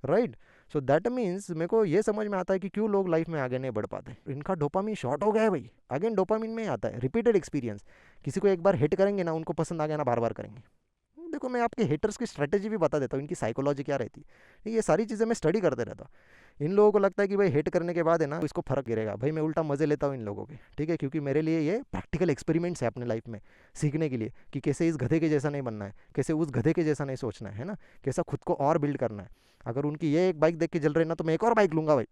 राइट। सो दैट मीन्स मेरे को ये समझ में आता है कि क्यों लोग लाइफ में आगे नहीं बढ़ पाते। इनका डोपामिन शॉर्ट हो गया है भाई। अगेन डोपामिन में आता है रिपीटेड एक्सपीरियंस। किसी को एक बार हिट करेंगे ना, उनको पसंद आ गया ना, बार बार करेंगे। देखो मैं आपके हेटर्स की स्ट्रेटेजी भी बता देता हूँ, इनकी साइकोलॉजी क्या रहती है, ये सारी चीज़ें मैं स्टडी करते रहता हूँ। इन लोगों को लगता है कि भाई हेट करने के बाद है ना इसको फर्क गिरेगा। भाई मैं उल्टा मज़े लेता हूँ इन लोगों के, ठीक है, क्योंकि मेरे लिए ये प्रैक्टिकल एक्सपेरिमेंट्स है अपने लाइफ में सीखने के लिए कि कैसे इस गधे के जैसा नहीं बनना है, कैसे उस गधे के जैसा नहीं सोचना है ना, कैसा खुद को और बिल्ड करना है। अगर उनकी ये एक बाइक देख के जल रही ना, तो मैं एक और बाइक लूँगा भाई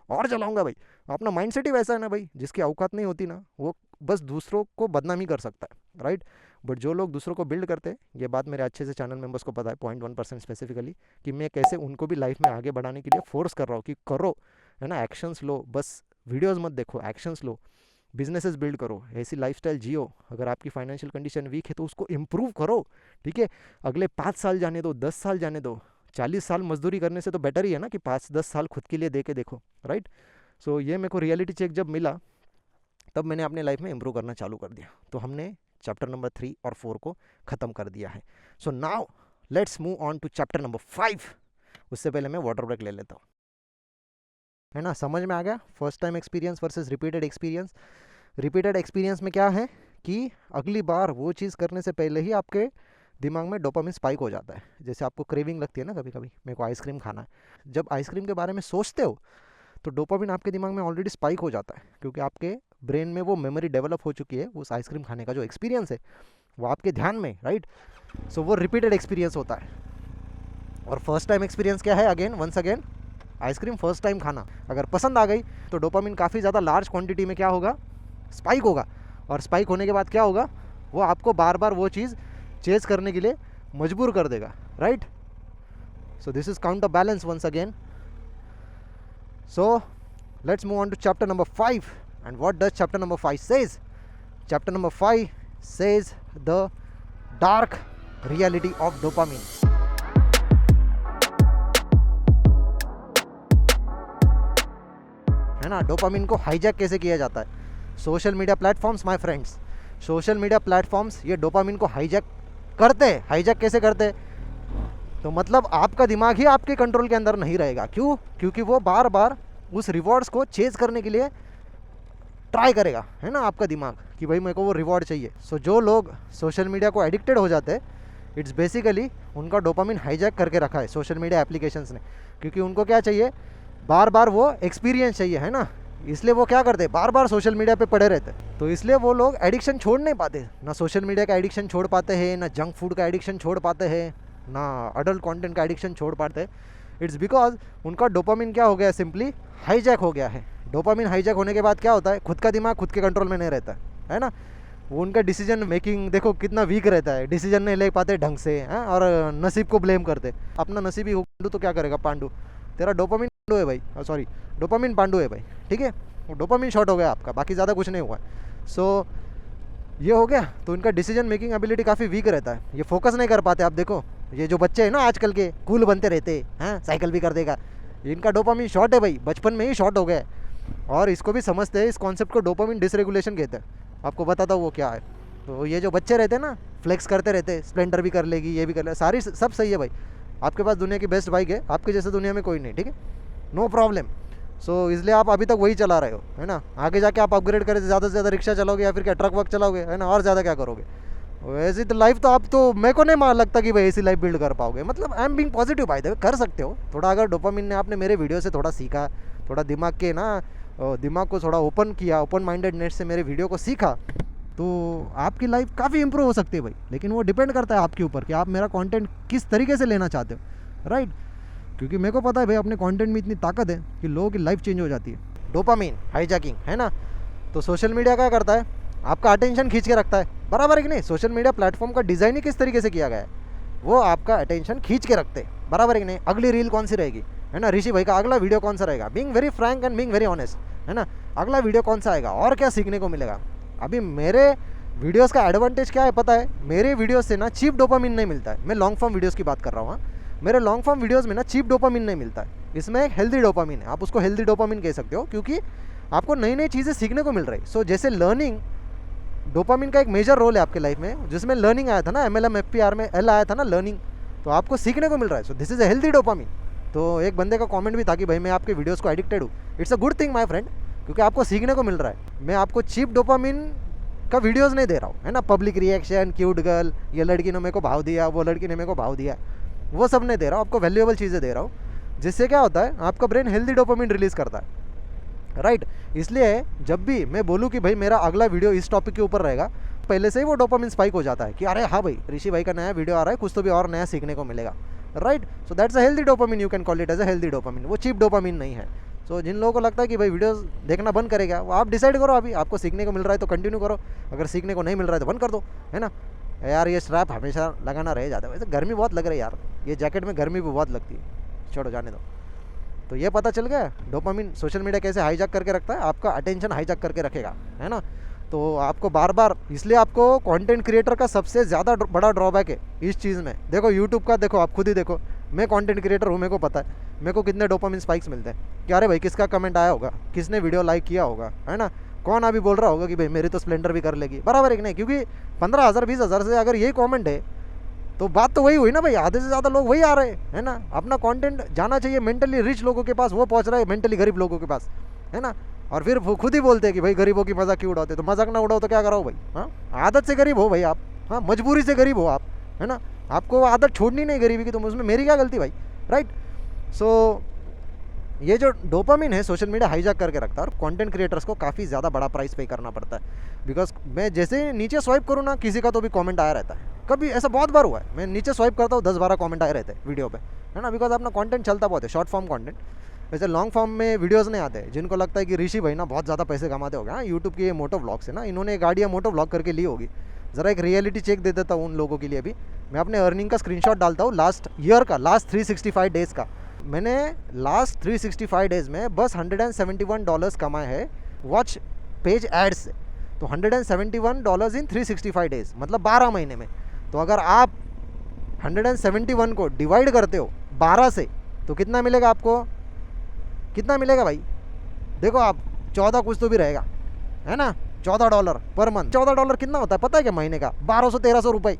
और चलाऊँगा भाई। अपना माइंड सेट ही वैसा है ना भाई, जिसकी औकात नहीं होती ना वो बस दूसरों को बदनामी कर सकता है, राइट। बट जो लोग दूसरों को बिल्ड करते हैं, ये बात मेरे अच्छे से चैनल मेंबर्स को पता है, 0.1% स्पेसिफिकली, कि मैं कैसे उनको भी लाइफ में आगे बढ़ाने के लिए फोर्स कर रहा हूँ कि करो, है ना, एक्शंस लो, बस वीडियोस मत देखो, एक्शंस लो, बिजनेसेस बिल्ड करो, ऐसी लाइफस्टाइल जियो। अगर आपकी फाइनेंशियल कंडीशन वीक है तो उसको इम्प्रूव करो, ठीक है। अगले 5 साल जाने दो, 10 साल जाने दो, 40 साल मजदूरी करने से तो बेटर ही है ना कि 5-10 साल खुद के लिए दे के देखो, राइट। सो ये मेरे को रियलिटी चेक जब मिला तब मैंने अपने लाइफ में इम्प्रूव करना चालू कर दिया। तो हमने चैप्टर नंबर 3 और 4 को ख़त्म कर दिया है। So now let's move on to chapter number 5। उससे पहले मैं वाटर ब्रेक ले लेता हूँ, है ना। समझ में आ गया first time experience versus repeated experience. Repeated experience में क्या है कि अगली बार वो चीज़ करने से पहले ही आपके दिमाग में डोपामिन स्पाइक हो जाता है। जैसे आपको क्रेविंग लगती है ना कभी कभी, मेरे को आइसक्रीम खाना है, जब आइसक्रीम के बारे में सोचते हो तो डोपामिन आपके दिमाग में ऑलरेडी स्पाइक हो जाता है, क्योंकि आपके ब्रेन में वो मेमोरी डेवलप हो चुकी है। उस आइसक्रीम खाने का जो एक्सपीरियंस है वो आपके ध्यान में, राइट। सो वो रिपीटेड एक्सपीरियंस होता है। और फर्स्ट टाइम एक्सपीरियंस क्या है, again once again ice cream first time खाना। अगर पसंद आ गई तो डोपामिन काफ़ी ज़्यादा लार्ज क्वांटिटी में क्या होगा, स्पाइक होगा। और स्पाइक होने के बाद क्या होगा, वो आपको बार बार वो चीज़ चेज करने के लिए मजबूर कर देगा, right. So this is counter balance once again. So let's move on to chapter number 5. And what does chapter number 5 says? Chapter number 5 says the dark reality of dopamine. है ना, डोपामिन को hijack कैसे किया जाता है। Social media platforms, my friends, social media platforms ये dopamine को hijack करते हैं। हाईजैक कैसे करते हैं, तो मतलब आपका दिमाग ही आपके कंट्रोल के अंदर नहीं रहेगा। क्यों, क्योंकि वो बार बार उस रिवॉर्ड्स को चेज करने के लिए ट्राई करेगा, है ना, आपका दिमाग, कि भाई मेरे को वो रिवॉर्ड चाहिए। सो जो लोग सोशल मीडिया को एडिक्टेड हो जाते हैं, इट्स बेसिकली उनका डोपामिन हाईजैक करके रखा है सोशल मीडिया एप्लीकेशंस ने, क्योंकि उनको क्या चाहिए, बार बार वो एक्सपीरियंस चाहिए, है ना। इसलिए वो क्या करते हैं, बार बार सोशल मीडिया पे पड़े रहते हैं। तो इसलिए वो लोग एडिक्शन छोड़ नहीं पाते, ना सोशल मीडिया का एडिक्शन छोड़ पाते हैं, ना जंक फूड का एडिक्शन छोड़ पाते हैं, ना अडल्ट कंटेंट का एडिक्शन छोड़ पाते हैं। इट्स बिकॉज उनका डोपामिन क्या हो गया, सिंपली हाईजैक हो गया है। डोपामिन हाईजैक होने के बाद क्या होता है, खुद का दिमाग खुद के कंट्रोल में नहीं रहता है ना। वो उनका डिसीजन मेकिंग देखो कितना वीक रहता है, डिसीजन नहीं ले पाते ढंग से, हैं, और नसीब को ब्लेम करते। अपना नसीब ही पांडु तो क्या करेगा, पांडु तेरा डोपामिन पांडु है भाई, सॉरी डोपामिन पांडु है भाई, ठीक है। वो डोपामिन शॉर्ट हो गया आपका, बाकी ज़्यादा कुछ नहीं हुआ। सो ये हो गया, तो इनका डिसीजन मेकिंग एबिलिटी काफ़ी वीक रहता है, ये फोकस नहीं कर पाते। आप देखो ये जो बच्चे हैं ना आजकल के, कूल बनते रहते हैं, साइकिल भी कर देगा, इनका डोपामिन शॉर्ट है भाई, बचपन में ही शॉर्ट हो गया। और इसको भी समझते हैं, इस कॉन्सेप्ट को डोपामिन डिसरेगुलेशन कहते हैं। आपको बताता हूँ वो क्या है। तो ये जो बच्चे रहते हैं ना, फ्लेक्स करते रहते हैं, स्प्लेंडर भी कर लेगी, ये भी कर ले, सारी सब सही है भाई। आपके पास दुनिया की बेस्ट बाइक है, आपके जैसे दुनिया में कोई नहीं, ठीक है, नो प्रॉब्लम। सो इसलिए आप अभी तक वही चला रहे हो, है ना। आगे जाके आप अपग्रेड करें, ज़्यादा से ज़्यादा रिक्शा चलाओगे या फिर क्या ट्रक वर्क चलाओगे, है ना, और ज़्यादा क्या करोगे। वैसी तो लाइफ तो आप तो मेरे को नहीं मार लगता कि भाई ऐसी लाइफ बिल्ड कर पाओगे। मतलब I am being positive by the way, कर सकते हो थोड़ा। अगर डोपामिन ने आपने मेरे वीडियो से थोड़ा सीखा, थोड़ा दिमाग के ना दिमाग को थोड़ा ओपन किया, ओपन माइंडेडनेस से मेरे वीडियो को सीखा, तो आपकी लाइफ काफ़ी इंप्रूव हो सकती है भाई। लेकिन वो डिपेंड करता है आपके ऊपर कि आप मेरा कंटेंट किस तरीके से लेना चाहते हो, राइट। क्योंकि मेरे को पता है भाई अपने कंटेंट में इतनी ताकत है कि लोगों की लाइफ चेंज हो जाती है। डोपामिन हाईजैकिंग, है ना। तो सोशल मीडिया क्या करता है, आपका अटेंशन खींच के रखता है, बराबर है कि नहीं। सोशल मीडिया प्लेटफॉर्म का डिज़ाइन ही किस तरीके से किया गया है, वो आपका अटेंशन खींच के रखते हैं, बराबर है कि नहीं। अगली रील कौन सी रहेगी, है ना, ऋषि भाई का अगला वीडियो कौन सा रहेगा, being very Frank and being very honest, है ना। अगला वीडियो कौन सा आएगा और क्या सीखने को मिलेगा। अभी मेरे वीडियोस का एडवांटेज क्या है पता है, मेरे वीडियोस से ना चीप डोपामिन नहीं मिलता है। मैं लॉन्ग फॉर्म वीडियोस की बात कर रहा हूँ। मेरे लॉन्ग फॉर्म वीडियोस में ना चीप डोपामिन नहीं मिलता है, इसमें एक हेल्दी डोपामिन है। आप उसको हेल्दी डोपामिन कह सकते हो, क्योंकि आपको नई नई चीज़ें सीखने को मिल रही। सो जैसे लर्निंग, डोपामिन का एक मेजर रोल है आपके लाइफ में, जिसमें लर्निंग आया था ना, MLM FPR में L आया था ना, लर्निंग। तो आपको सीखने को मिल रहा है, so this is a healthy dopamine. तो एक बंदे का कमेंट भी था कि भाई मैं आपके वीडियोस को एडिक्टेड हूँ। It's a good thing my friend, क्योंकि आपको सीखने को मिल रहा है। मैं आपको चीप डोपामिन का वीडियोस नहीं दे रहा हूँ, है ना। पब्लिक रिएक्शन, क्यूट गर्ल, ये लड़की ने मेरे को भाव दिया, वो लड़की ने मेरे को भाव दिया, वो सब नहीं दे रहा हूँ। आपको वैल्यूएबल चीज़ें दे रहा हूँ, जिससे क्या होता है, आपका ब्रेन हेल्दी डोपामिन रिलीज़ करता है, राइट। इसलिए जब भी मैं बोलूँ कि भाई मेरा अगला वीडियो इस टॉपिक के ऊपर रहेगा, पहले से ही वो डोपामिन स्पाइक हो जाता है कि अरे हाँ भाई ऋषि भाई का नया वीडियो आ रहा है, कुछ तो भी और नया सीखने को मिलेगा, right. So that's a healthy dopamine, you can call it as a healthy dopamine. वो चीप डोपामिन नहीं है। सो जिन लोगों को लगता है कि भाई वीडियोस देखना बंद करेगा, वो आप डिसाइड करो। अभी आपको सीखने को मिल रहा है तो कंटिन्यू करो, अगर सीखने को नहीं मिल रहा है तो बंद कर दो, है ना। यार ये स्ट्रैप हमेशा लगाना रह जाता है। वैसे गर्मी बहुत लग रही है यार, ये जैकेट में गर्मी भी बहुत लगती है, छोड़ो जाने दो। तो ये पता चल गया डोपामिन सोशल मीडिया कैसे हाईजैक करके रखता है, आपका अटेंशन हाईजैक करके रखेगा, है ना। तो आपको बार बार, इसलिए आपको कंटेंट क्रिएटर का सबसे ज़्यादा बड़ा ड्रॉबैक है इस चीज़ में। देखो यूट्यूब का, देखो आप खुद ही देखो, मैं कंटेंट क्रिएटर हूँ, मेरे को पता है मेरे को कितने डोपामिन स्पाइक्स मिलते हैं कि अरे भाई किसका कमेंट आया होगा, किसने वीडियो लाइक किया होगा, है ना। कौन अभी बोल रहा होगा कि भाई मेरी तो स्प्लेंडर भी कर लेगी, बराबर है कि नहीं। क्योंकि 15,000 20,000 से अगर यही कॉमेंट है तो बात तो वही हुई ना भाई, आधे से ज़्यादा लोग वही आ रहे हैं, है ना। अपना कंटेंट जाना चाहिए मेंटली रिच लोगों के पास, वो पहुंच रहा है मेंटली गरीब लोगों के पास, है ना। और फिर वो खुद ही बोलते हैं कि भाई गरीबों की मजाक क्यों उड़ाते, तो मजाक ना उड़ाओ तो क्या कराओ भाई। हाँ, आदत से गरीब हो भाई आप, हाँ, मजबूरी से गरीब हो आप, है ना। आपको आदत छोड़नी नहीं गरीबी की, तो उसमें मेरी क्या गलती भाई, राइट। सो ये जो डोपामिन है सोशल मीडिया हाईजैक करके रखता है, और कंटेंट क्रिएटर्स को काफ़ी ज़्यादा बड़ा प्राइस पे करना पड़ता है। बिकॉज मैं जैसे ही नीचे स्वाइप करूँ ना, किसी का तो भी कमेंट आया रहता है। कभी ऐसा बहुत बार हुआ है, मैं नीचे स्वाइप करता हूँ 10-12 कमेंट आए रहते हैं वीडियो पे, है ना। बिकॉज अपना कंटेंट चलता बहुत है, शॉर्ट फॉर्म कंटेंट। वैसे लॉन्ग फॉर्म में वीडियोस नहीं आते। जिनको लगता है कि ऋषि भाई ना बहुत ज़्यादा पैसे कमाते होंगे, हाँ, यूट्यूब की ये मोटो व्लॉग्स है ना, इन्होंने गाड़ियाँ मोटो व्लॉग करके ली होगी। ज़रा एक रियलिटी चेक दे देता हूँ उन लोगों के लिए भी। मैं अपने अर्निंग का स्क्रीनशॉट डालता हूँ लास्ट ईयर का, लास्ट 365 डेज़ का। मैंने लास्ट 365 डेज़ में बस $171 कमाए हैं वॉच पेज एड्स से। तो $171 इन 365 डेज़, मतलब 12 महीने में। तो अगर आप 171 को डिवाइड करते हो 12 से, तो कितना मिलेगा आपको, कितना मिलेगा भाई। देखो आप 14 कुछ तो भी रहेगा, है ना। $14 पर मंथ। $14 कितना होता है पता है क्या महीने का, 1200-1300 रुपये,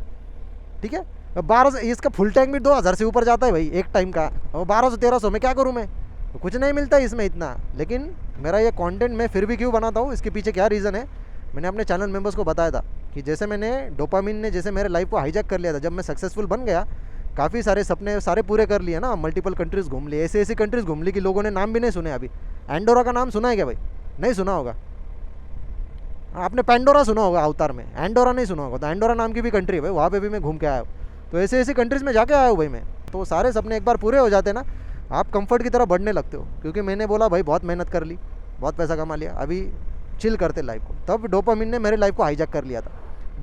ठीक है। 1200, इसका फुल टैंक भी 2000 से ऊपर जाता है भाई एक टाइम का। और 1200-1300 में क्या करूँ मैं, तो कुछ नहीं मिलता है इसमें इतना। लेकिन मेरा ये कंटेंट मैं फिर भी क्यों बनाता हूँ, इसके पीछे क्या रीज़न है, मैंने अपने चैनल मेंबर्स को बताया था कि जैसे मैंने डोपामिन ने जैसे मेरे लाइफ को हाईजैक कर लिया था, जब मैं सक्सेसफुल बन गया, काफ़ी सारे सपने सारे पूरे कर लिए ना, मल्टीपल कंट्रीज़ घूम लिए, ऐसी ऐसी कंट्रीज़ घूम ली कि लोगों ने नाम भी नहीं सुने अभी। एंडोरा का नाम सुना है क्या भाई, नहीं सुना होगा। आपने पेंडोरा सुना होगा अवतार में, एंडोरा नहीं सुना होगा। तो एंडोरा नाम की भी कंट्री है भाई, वहाँ पे भी मैं घूम के आया हूँ। तो ऐसे ऐसी कंट्रीज़ में जाके आया हूँ भाई मैं। तो सारे सपने एक बार पूरे हो जाते ना, आप कंफर्ट की तरह बढ़ने लगते हो। क्योंकि मैंने बोला भाई बहुत मेहनत कर ली, बहुत पैसा कमा लिया, अभी चिल करते लाइफ को। तब डोपामिन ने मेरे लाइफ को हाईजैक कर लिया था।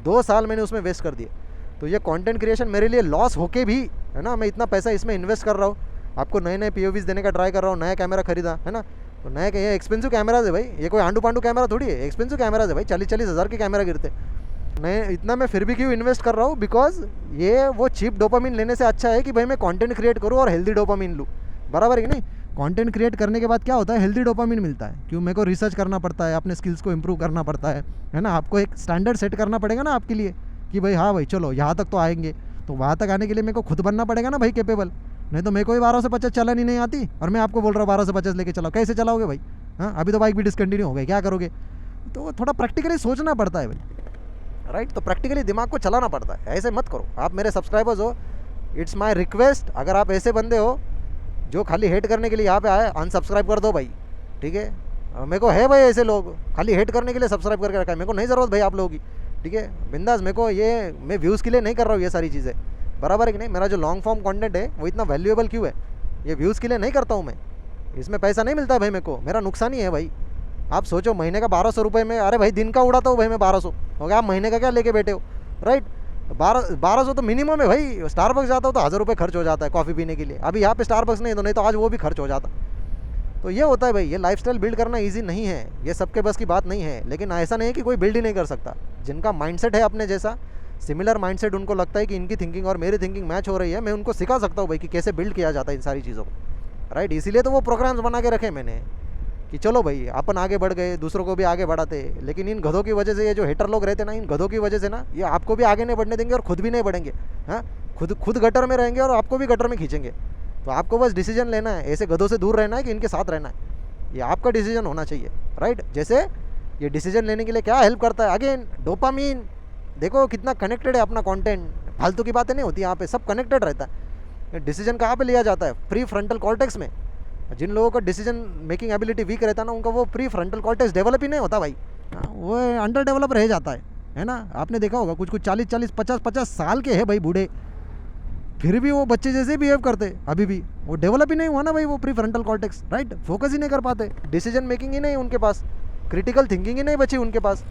2 साल मैंने उसमें वेस्ट कर दिए। तो ये कंटेंट क्रिएशन मेरे लिए लॉस होके भी, है ना, मैं इतना पैसा इसमें इन्वेस्ट कर रहा हूँ, आपको नए नए POVs देने का ट्राई कर रहा हूँ, नया कैमरा खरीदा, है ना। तो नए ये एक्सपेंसिव कैमराज है भाई, ये कोई आंडू पांडू कैमरा थोड़ी है, एक्सपेंसिव कैमराज है भाई, 40-40 हज़ार के कैमरा गिरते नए। इतना मैं फिर भी क्यों इन्वेस्ट कर रहा हूँ, बिकॉज ये वो चीप डोपामिन लेने से अच्छा है कि भाई मैं कंटेंट क्रिएट करूँ और हेल्दी डोपामिन लूँ, बराबर है कि नहीं। कंटेंट क्रिएट करने के बाद क्या होता है, हेल्दी डोपामिन मिलता है। क्यों, मेरे को रिसर्च करना पड़ता है, अपने स्किल्स को इंप्रूव करना पड़ता है ना। आपको एक स्टैंडर्ड सेट करना पड़ेगा ना आपके लिए कि भाई हाँ भाई चलो यहाँ तक तो आएंगे, तो वहाँ तक आने के लिए मेरे को खुद बनना पड़ेगा ना भाई कैपेबल। नहीं तो मेरे को भी 1250 चलानी नहीं आती और मैं आपको बोल रहा हूँ 1250 लेके चलाओ, कैसे चलाओगे भाई? हाँ, अभी तो बाइक भी डिसकंटिन्यू हो गई, क्या करोगे? तो थोड़ा प्रैक्टिकली सोचना पड़ता है भाई, राइट। तो प्रैक्टिकली दिमाग को चलाना पड़ता है, ऐसे मत करो। आप मेरे सब्सक्राइबर्स हो, इट्स माई रिक्वेस्ट, अगर आप ऐसे बंदे हो जो खाली हेट करने के लिए यहाँ पे आए, अनसब्सक्राइब कर दो भाई, ठीक है? मेरे को है भाई ऐसे लोग खाली हेट करने के लिए सब्सक्राइब करके रखा है, मेरे को नहीं ज़रूरत भाई आप लोगों की, ठीक है? बिंदास, मेरे को ये मैं व्यूज़ के लिए नहीं कर रहा हूँ ये सारी चीज़ें, बराबर है कि नहीं? मेरा जो लॉन्ग फॉर्म कंटेंट है वो इतना वैल्यूएबल क्यों है? ये व्यूज़ के लिए नहीं करता हूँ मैं, इसमें पैसा नहीं मिलता है भाई मेरे को, मेरा नुकसान ही है भाई। आप सोचो महीने का 1200 रुपये में, अरे भाई दिन का उड़ाता हूँ भाई मैं 1200, हो गया? आप महीने का क्या लेके बैठे हो, राइट? 1200 तो मिनिमम है भाई। स्टारबक्स जाता हो तो 1000 रुपये खर्च हो जाता है कॉफ़ी पीने के लिए, अभी यहाँ पे स्टारबक्स नहीं तो आज वो भी खर्च हो जाता। तो ये होता है भाई, ये लाइफस्टाइल बिल्ड करना इजी नहीं है, ये सबके बस की बात नहीं है। लेकिन ऐसा नहीं है कि कोई बिल्ड ही नहीं कर सकता। जिनका माइंडसेट है अपने जैसा, सिमिलर माइंडसेट, उनको लगता है कि इनकी थिंकिंग और मेरी थिंकिंग मैच हो रही है, मैं उनको सिखा सकता हूँ भाई कि कैसे बिल्ड किया जाता है इन सारी चीज़ों को, राइट? इसीलिए तो वो प्रोग्राम्स बना के रखे मैंने कि चलो भाई अपन आगे बढ़ गए, दूसरों को भी आगे बढ़ाते। लेकिन इन गधों की वजह से, ये जो हेटर लोग रहते ना, इन गधों की वजह से ना, ये आपको भी आगे नहीं बढ़ने देंगे और खुद भी नहीं बढ़ेंगे। हाँ, खुद गटर में रहेंगे और आपको भी गटर में खींचेंगे। तो आपको बस डिसीजन लेना है, ऐसे गधों से दूर रहना है कि इनके साथ रहना है, ये आपका डिसीजन होना चाहिए, राइट? जैसे ये डिसीजन लेने के लिए क्या हेल्प करता है, अगेन डोपामीन। देखो कितना कनेक्टेड है अपना कंटेंट, फालतू की बातें नहीं होती यहाँ पे, सब कनेक्टेड रहता है। डिसीजन कहाँ पे लिया जाता है? प्री फ्रंटल कॉर्टेक्स में। जिन लोगों का डिसीजन मेकिंग एबिलिटी वीक रहता है ना, उनका वो प्री फ्रंटल कॉर्टेक्स डेवलप ही नहीं होता भाई। हाँ, वो अंडर डेवलप रह जाता है ना? आपने देखा होगा कुछ 40 50 साल के हैं भाई बूढ़े, फिर भी वो बच्चे जैसे बिहेव करते, अभी भी वो डेवलप ही नहीं हुआ ना भाई, वो pre frontal cortex, right? Focus ही नहीं कर पाते, डिसीजन मेकिंग ही नहीं उनके पास, क्रिटिकल थिंकिंग ही नहीं बची उनके पास।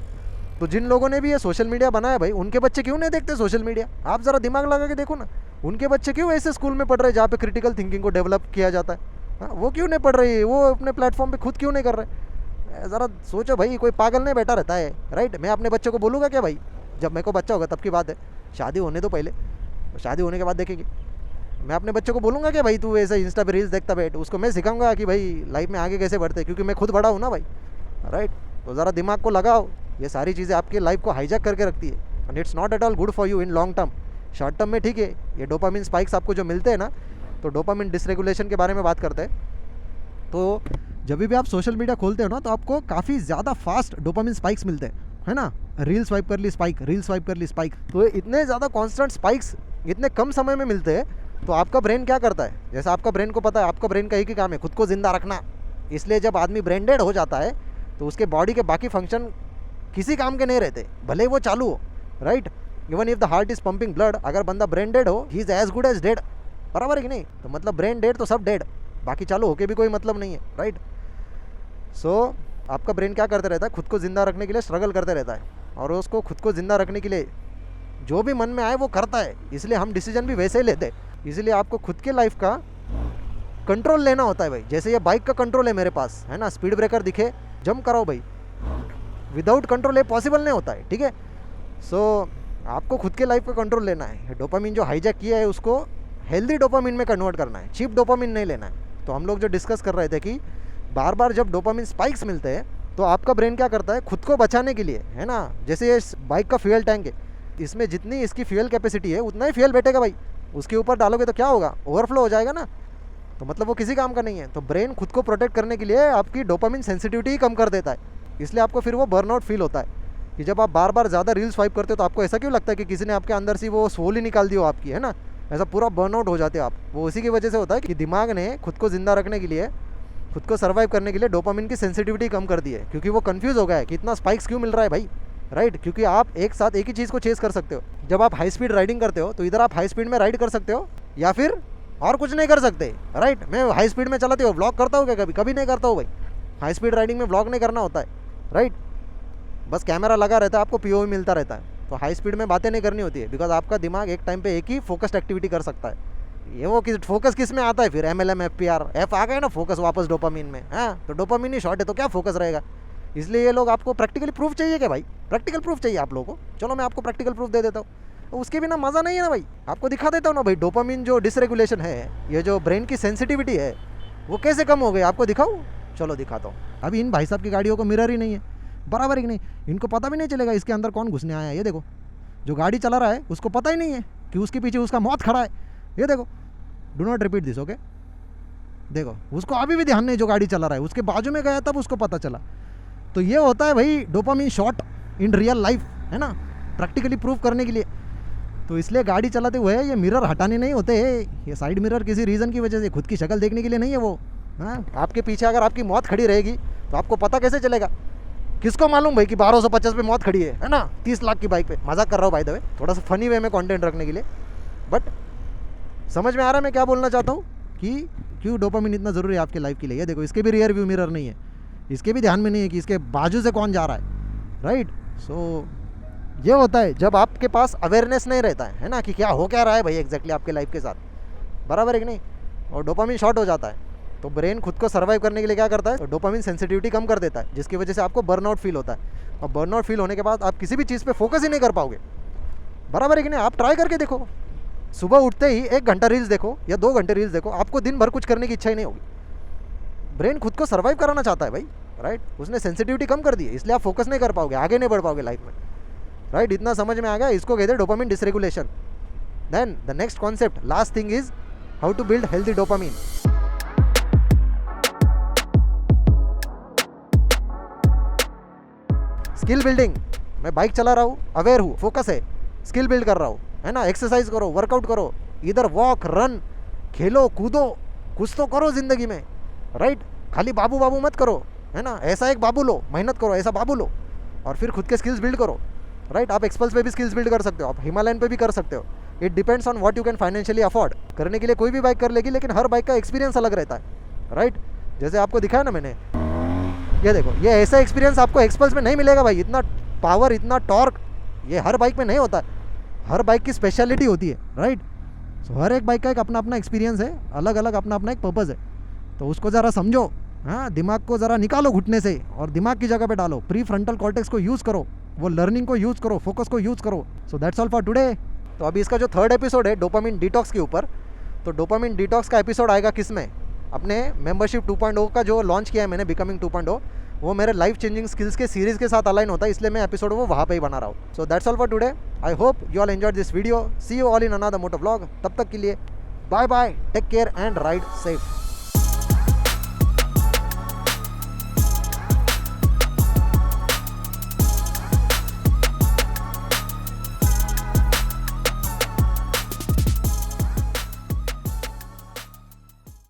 तो जिन लोगों ने भी ये सोशल मीडिया बनाया भाई, उनके बच्चे क्यों नहीं देखते सोशल मीडिया? आप ज़रा दिमाग लगा के देखो ना, उनके बच्चे क्यों ऐसे स्कूल में पढ़ रहे हैं जहाँ पे क्रिटिकल थिंकिंग को डेवलप किया जाता है? हाँ, वो क्यों नहीं पढ़ रही? वो अपने प्लेटफॉर्म पे खुद क्यों नहीं कर रहे? ज़रा सोचो भाई, कोई पागल नहीं बैठा रहता है, राइट? मैं अपने बच्चों को बोलूँगा क्या भाई? जब मेरे को बच्चा होगा तब की बात है, शादी होने तो पहले, शादी होने के बाद देखेंगे। मैं अपने बच्चों को बोलूँगा क्या भाई तू ऐसे इंस्टा पे रील्स देखता बैठ? उसको मैं सिखाऊंगा कि भाई लाइफ में आगे कैसे बढ़ते, क्योंकि मैं खुद बड़ा हूँ ना भाई, राइट? तो ज़रा दिमाग को लगाओ, ये सारी चीज़ें आपकी लाइफ को हाईजैक करके रखती है, and it's not at all good for you in long term. Short term में ठीक है, ये डोपामिन स्पाइक्स आपको जो मिलते हैं ना, तो डोपामिन डिसरेगुलेशन के बारे में बात करते हैं। तो जब भी आप सोशल मीडिया खोलते हो ना, तो आपको काफ़ी ज़्यादा फास्ट डोपामिन स्पाइक्स मिलते हैं, है ना? रील स्वाइप कर ली स्पाइक, रील स्वाइप कर ली स्पाइक। तो इतने ज़्यादा कॉन्स्टेंट स्पाइक्स इतने कम समय में मिलते हैं, तो आपका ब्रेन क्या करता है? जैसे आपका ब्रेन को पता है, आपका ब्रेन का एक ही काम है, खुद को ज़िंदा रखना। इसलिए जब आदमी ब्रेन डेड हो जाता है तो उसके बॉडी के बाकी फंक्शन किसी काम के नहीं रहते, भले ही वो चालू हो, right? Even if the heart is pumping blood, अगर बंदा ब्रेन डेड हो, he is as good as dead, बराबर है कि नहीं? तो मतलब ब्रेन डेड तो सब डेड, बाकी चालू होके भी कोई मतलब नहीं है, राइट? सो आपका ब्रेन क्या करते रहता है? खुद को ज़िंदा रखने के लिए स्ट्रगल करते रहता है, और उसको खुद को ज़िंदा रखने के लिए जो भी मन में आए वो करता है। इसलिए हम डिसीजन भी वैसे ही लेते हैं। इसलिए आपको खुद के लाइफ का कंट्रोल लेना होता है भाई। जैसे ये बाइक का कंट्रोल है मेरे पास, है ना? स्पीड ब्रेकर दिखे, जंप कराओ भाई, विदाउट कंट्रोल ये पॉसिबल नहीं होता है, ठीक है? सो आपको खुद के लाइफ का कंट्रोल लेना है। डोपामिन जो हाईजैक किया है उसको हेल्दी डोपामिन में कन्वर्ट करना है, चीप डोपामिन नहीं लेना है। तो हम लोग जो डिस्कस कर रहे थे कि बार बार जब डोपामिन स्पाइक्स मिलते हैं तो आपका ब्रेन क्या करता है? खुद को बचाने के लिए, है ना? जैसे ये बाइक का फ्यूल टैंक है, इसमें जितनी इसकी फ्यूल कैपेसिटी है उतना ही फ्यूल बैठेगा भाई। उसके ऊपर डालोगे तो क्या होगा? ओवरफ्लो हो जाएगा ना, तो मतलब वो किसी काम का नहीं है। तो ब्रेन खुद को प्रोटेक्ट करने के लिए आपकी डोपामिन सेंसिटिविटी ही कम कर देता है, इसलिए आपको फिर वो बर्नआउट फील होता है कि जब आप बार बार ज़्यादा रील स्वाइप करते हो तो आपको ऐसा क्यों लगता है कि किसी ने आपके अंदर से वो सोल ही निकाल दी हो आपकी, है ना? ऐसा पूरा बर्नआउट हो जाते हो आप। वो उसी की वजह से होता है कि दिमाग ने खुद को ज़िंदा रखने के लिए, खुद को सर्वाइव करने के लिए डोपामिन की सेंसिटिविटी कम कर दी है, क्योंकि वो कंफ्यूज हो गया है कि इतना स्पाइक्स क्यों मिल रहा है भाई, राइट? क्योंकि आप एक साथ एक ही चीज़ को चेस कर सकते हो। जब आप हाई स्पीड राइडिंग करते हो तो इधर आप हाई स्पीड में राइड कर सकते हो या फिर और कुछ नहीं कर सकते, राइट? मैं हाई स्पीड में चलाती हूँ, व्लॉग करता हूँ क्या? कभी कभी नहीं करता हूँ भाई। हाई स्पीड राइडिंग में व्लॉग नहीं करना होता है, राइट? बस कैमरा लगा रहता है, आपको पीओवी मिलता रहता है। तो हाई स्पीड में बातें नहीं करनी होती है, बिकॉज आपका दिमाग एक टाइम पे एक ही फोकस्ड एक्टिविटी कर सकता है। ये वो फोकस किस में आता है फिर? MLM FPR एफ आ गए ना, फोकस वापस डोपामिन में। हाँ, तो डोपामिन ही शॉर्ट है तो क्या फोकस रहेगा? इसलिए ये लोग आपको प्रैक्टिकली प्रूफ चाहिए क्या भाई? प्रैक्टिकल प्रूफ चाहिए आप लोगों को? चलो मैं आपको प्रैक्टिकल प्रूफ दे देता हूँ। तो उसके बिना मज़ा नहीं है ना भाई। आपको दिखा देता हूँ ना भाई, डोपामिन जो डिसरेगुलेशन है, ये जो ब्रेन की सेंसिटिविटी है, वो कैसे कम हो गई आपको दिखाऊँ? चलो दिखाता हूँ। अभी इन भाई साहब की गाड़ियों को मिरर ही नहीं है, बराबर है कि नहीं? इनको पता भी नहीं चलेगा इसके अंदर कौन घुसने आया है। ये देखो, जो गाड़ी चला रहा है उसको पता ही नहीं है कि उसके पीछे उसका मौत खड़ा है। ये देखो, do not repeat this, okay. देखो उसको अभी भी ध्यान नहीं जो गाड़ी चला रहा है, उसके बाजू में गया तब उसको पता चला। तो ये होता है भाई dopamine shot in real life, है ना, प्रैक्टिकली प्रूव करने के लिए। तो इसलिए गाड़ी चलाते हुए ये मिरर हटाने नहीं होते हैं, ये साइड मिरर किसी रीज़न की वजह से, खुद की शक्ल देखने के लिए नहीं है वो। हाँ, आपके पीछे अगर आपकी मौत खड़ी रहेगी तो आपको पता कैसे चलेगा? किसको मालूम भाई कि 1250 पे मौत खड़ी है ना, 30 लाख की बाइक पे। मजाक कर रहा हूँ बाय द वे, थोड़ा सा फनी वे में कंटेंट रखने के लिए, बट समझ में आ रहा है मैं क्या बोलना चाहता हूँ कि क्यों डोपामिन इतना ज़रूरी है आपके लाइफ के लिए। ये देखो इसके भी रियर व्यू मिरर नहीं है, इसके भी ध्यान में नहीं है कि इसके बाजू से कौन जा रहा है, राइट। सो ये होता है जब आपके पास अवेयरनेस नहीं रहता है ना, कि क्या हो क्या रहा है भाई एग्जैक्टली आपके लाइफ के साथ, बराबर है कि नहीं। और डोपामिन शॉर्ट हो जाता है तो ब्रेन खुद को सर्वाइव करने के लिए क्या करता है, तो डोपामिन सेंसिटिविटी कम कर देता है, जिसकी वजह से आपको बर्नआउट फील होता है। और बर्नआउट फील होने के बाद आप किसी भी चीज़ पे फोकस ही नहीं कर पाओगे, बराबर है कि नहीं। आप ट्राई करके देखो, सुबह उठते ही 1 घंटा रील्स देखो या 2 घंटे रील्स देखो, आपको दिन भर कुछ करने की इच्छा ही नहीं होगी। ब्रेन खुद को सर्वाइव कराना चाहता है भाई, राइट। उसने सेंसिटिविटी कम कर दी है, इसलिए आप फोकस नहीं कर पाओगे, आगे नहीं बढ़ पाओगे लाइफ में, राइट। इतना समझ में आ गया, इसको कहते हैं dopamine dysregulation. Then the next concept, last thing is how to build healthy dopamine. Skill building, मैं बाइक चला रहा हूँ, अवेयर हूँ, फोकस है, स्किल बिल्ड कर रहा हूँ, है ना। एक्सरसाइज करो, वर्कआउट करो, इधर वॉक, रन, खेलो, कूदो, कुछ तो करो ज़िंदगी में, राइट। खाली बाबू बाबू मत करो, है ना। ऐसा एक बाबू लो, मेहनत करो, ऐसा बाबू लो, और फिर खुद के स्किल्स बिल्ड करो, राइट। आप एक्सपल्स पे भी स्किल्स बिल्ड कर सकते हो, आप हिमालयन पे भी कर सकते हो। It depends on what you can financially afford. करने के लिए कोई भी बाइक कर लेगी, लेकिन हर बाइक का एक्सपीरियंस अलग रहता है, राइट। जैसे आपको दिखाया ना मैंने, ये देखो, ये ऐसा एक्सपीरियंस आपको एक्सपल्स में नहीं मिलेगा भाई। इतना पावर, इतना टॉर्क ये हर बाइक में नहीं होता है, हर बाइक की स्पेशलिटी होती है, राइट। सो हर एक बाइक का एक अपना अपना एक्सपीरियंस है, अलग अलग अपना अपना एक पर्पज़ है। तो उसको ज़रा समझो, हाँ, दिमाग को ज़रा निकालो घुटने से और दिमाग की जगह पे डालो, प्री फ्रंटल कॉर्टेक्स को यूज़ करो, वो लर्निंग को यूज़ करो, फोकस को यूज़ करो। सो दैट्स ऑल फॉर टुडे। तो अभी इसका जो 3rd एपिसोड है डोपामिन डिटॉक्स के ऊपर, तो डोपामिन डिटॉक्स का एपिसोड आएगा किस में, अपने मेंबरशिप 2.0 का जो लॉन्च किया है मैंने, बिकमिंग 2.0, वो मेरे लाइफ चेंजिंग स्किल्स के सीरीज़ के साथ अलाइन होता है, इसलिए मैं एपिसोड वो वहाँ पे ही बना रहा हूँ। So that's all for today. I hope you all enjoyed this video. See you all in another moto vlog. तब तक के लिए bye bye, take care and ride safe.